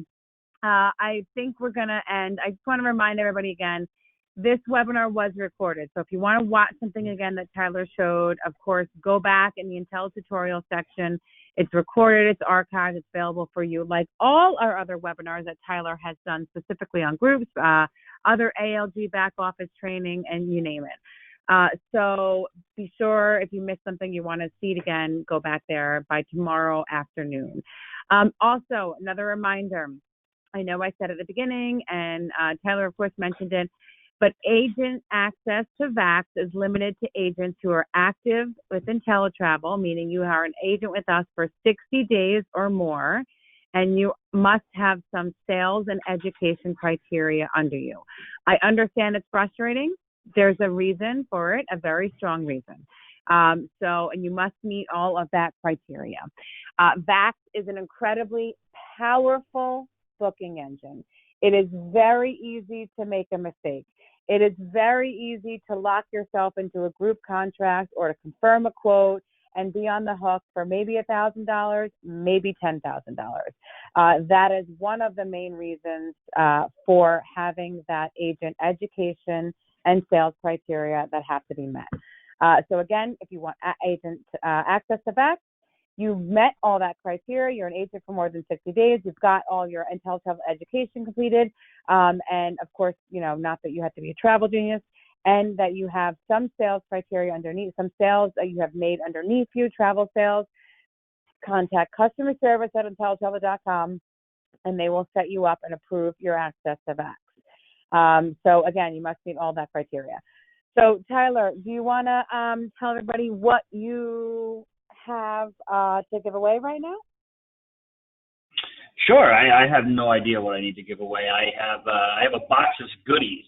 I think we're going to end. I just want to remind everybody again, this webinar was recorded. So if you want to watch something again that Tyler showed, of course, go back in the Intel tutorial section. It's recorded, it's archived, it's available for you, like all our other webinars that Tyler has done specifically on groups, other ALG back office training, and you name it. So be sure if you missed something, you want to see it again, go back there by tomorrow afternoon. Also, another reminder, I know I said at the beginning, and Tyler, of course, mentioned it, but agent access to VAX is limited to agents who are active with IntelliTravel, meaning you are an agent with us for 60 days or more, and you must have some sales and education criteria under you. I understand it's frustrating. There's a reason for it, a very strong reason. And you must meet all of that criteria. VAX is an incredibly powerful booking engine. It is very easy to make a mistake. It is very easy to lock yourself into a group contract or to confirm a quote and be on the hook for maybe $1,000, maybe $10,000. That is one of the main reasons for having that agent education and sales criteria that have to be met. So again, if you want agent access to VAX, you've met all that criteria, you're an agent for more than 60 days, you've got all your IntelliTravel education completed, and of course, you know, not that you have to be a travel genius, and that you have some sales criteria underneath, some sales that you have made underneath you, travel sales, contact customer service at IntelliTravel.com, and they will set you up and approve your access to VAX. So again, you must meet all that criteria. So Tyler, do you want to tell everybody what you have to give away right now? Sure. I have no idea what I need to give away. I have a box of goodies.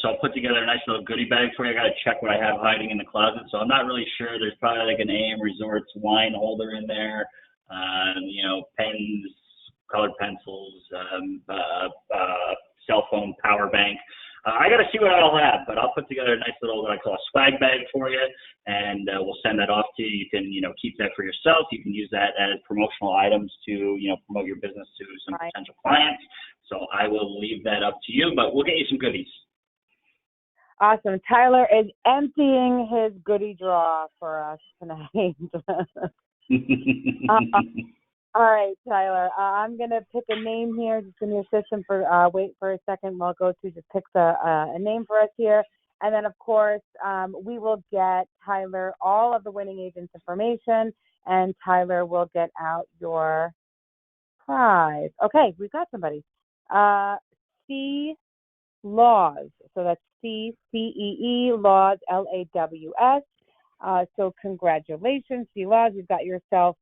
So I'll put together a nice little goodie bag for you. I got to check what I have hiding in the closet. So I'm not really sure. There's probably like an AM Resorts wine holder in there, you know, pens, colored pencils, cell phone power bank. I got to see what I'll have, but I'll put together a nice little, what I call a swag bag for you, and we'll send that off to you. You can, you know, keep that for yourself. You can use that as promotional items to, you know, promote your business to some potential clients. So I will leave that up to you, but we'll get you some goodies. Awesome. Tyler is emptying his goodie drawer for us tonight. All right, Tyler, I'm going to pick a name here. Just in your system for, wait for a second while Go To just picks a name for us here. And then, of course, we will get Tyler all of the winning agents information, and Tyler will get out your prize. Okay, we've got somebody. C Laws. So that's C-C-E-E, Laws, L-A-W-S. So congratulations, C Laws. You've got yourself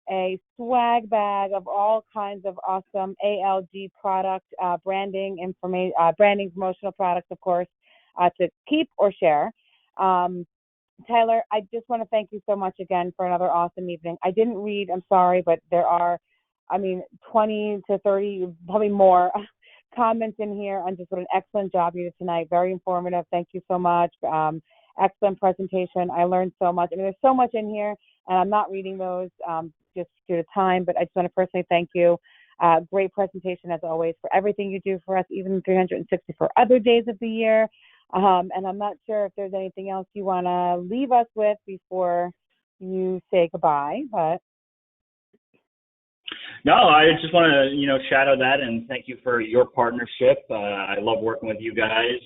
a swag bag of all kinds of awesome ALG product, branding, branding, promotional products, of course, to keep or share. Tyler, I just want to thank you so much again for another awesome evening. I didn't read, I'm sorry, but there are, 20 to 30, probably more comments in here on just what an excellent job you did tonight. Very informative. Thank you so much. Excellent presentation. I learned so much. There's so much in here, and I'm not reading those just due to time, but I just want to personally thank you. Great presentation, as always, for everything you do for us, even 364 other days of the year. And I'm not sure if there's anything else you want to leave us with before you say goodbye, but. No, I just want to, shadow that and thank you for your partnership. I love working with you guys.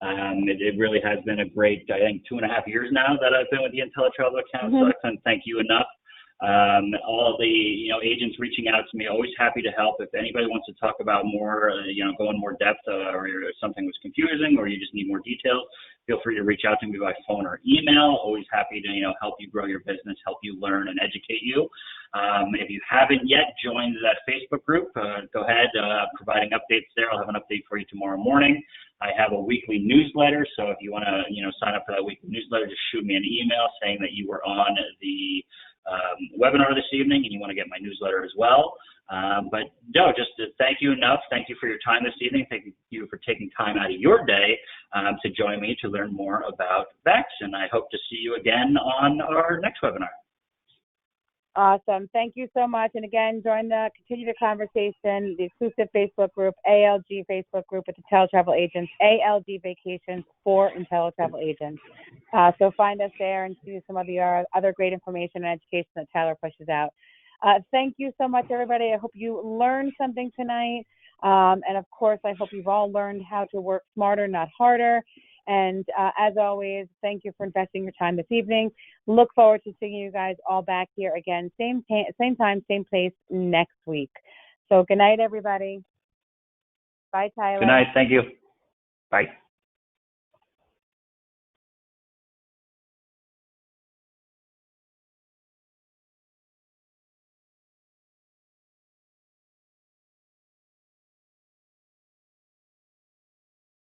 It really has been a great, I think, 2.5 years now that I've been with the IntelliTravel account, so I couldn't thank you enough. All the, agents reaching out to me, always happy to help. If anybody wants to talk about more, go in more depth or something was confusing or you just need more details, feel free to reach out to me by phone or email. Always happy to, help you grow your business, help you learn and educate you. If you haven't yet joined that Facebook group, go ahead, providing updates there. I'll have an update for you tomorrow morning. I have a weekly newsletter, so if you want to, sign up for that weekly newsletter, just shoot me an email saying that you were on the webinar this evening and you want to get my newsletter as well. But no, just to thank you enough. Thank you for your time this evening. Thank you for taking time out of your day to join me to learn more about VAX, and I hope to see you again on our next webinar. Awesome. Thank you so much. And again, continue the conversation, the exclusive Facebook group, ALG Facebook group with IntelliTravel agents, ALG Vacations for IntelliTravel agents. So find us there and see some of the other great information and education that Tyler pushes out. Thank you so much, everybody. I hope you learned something tonight. And of course, I hope you've all learned how to work smarter, not harder. And as always, thank you for investing your time this evening. Look forward to seeing you guys all back here again, same time, same place next week. So good night, everybody. Bye, Tyler. Good night. Thank you. Bye.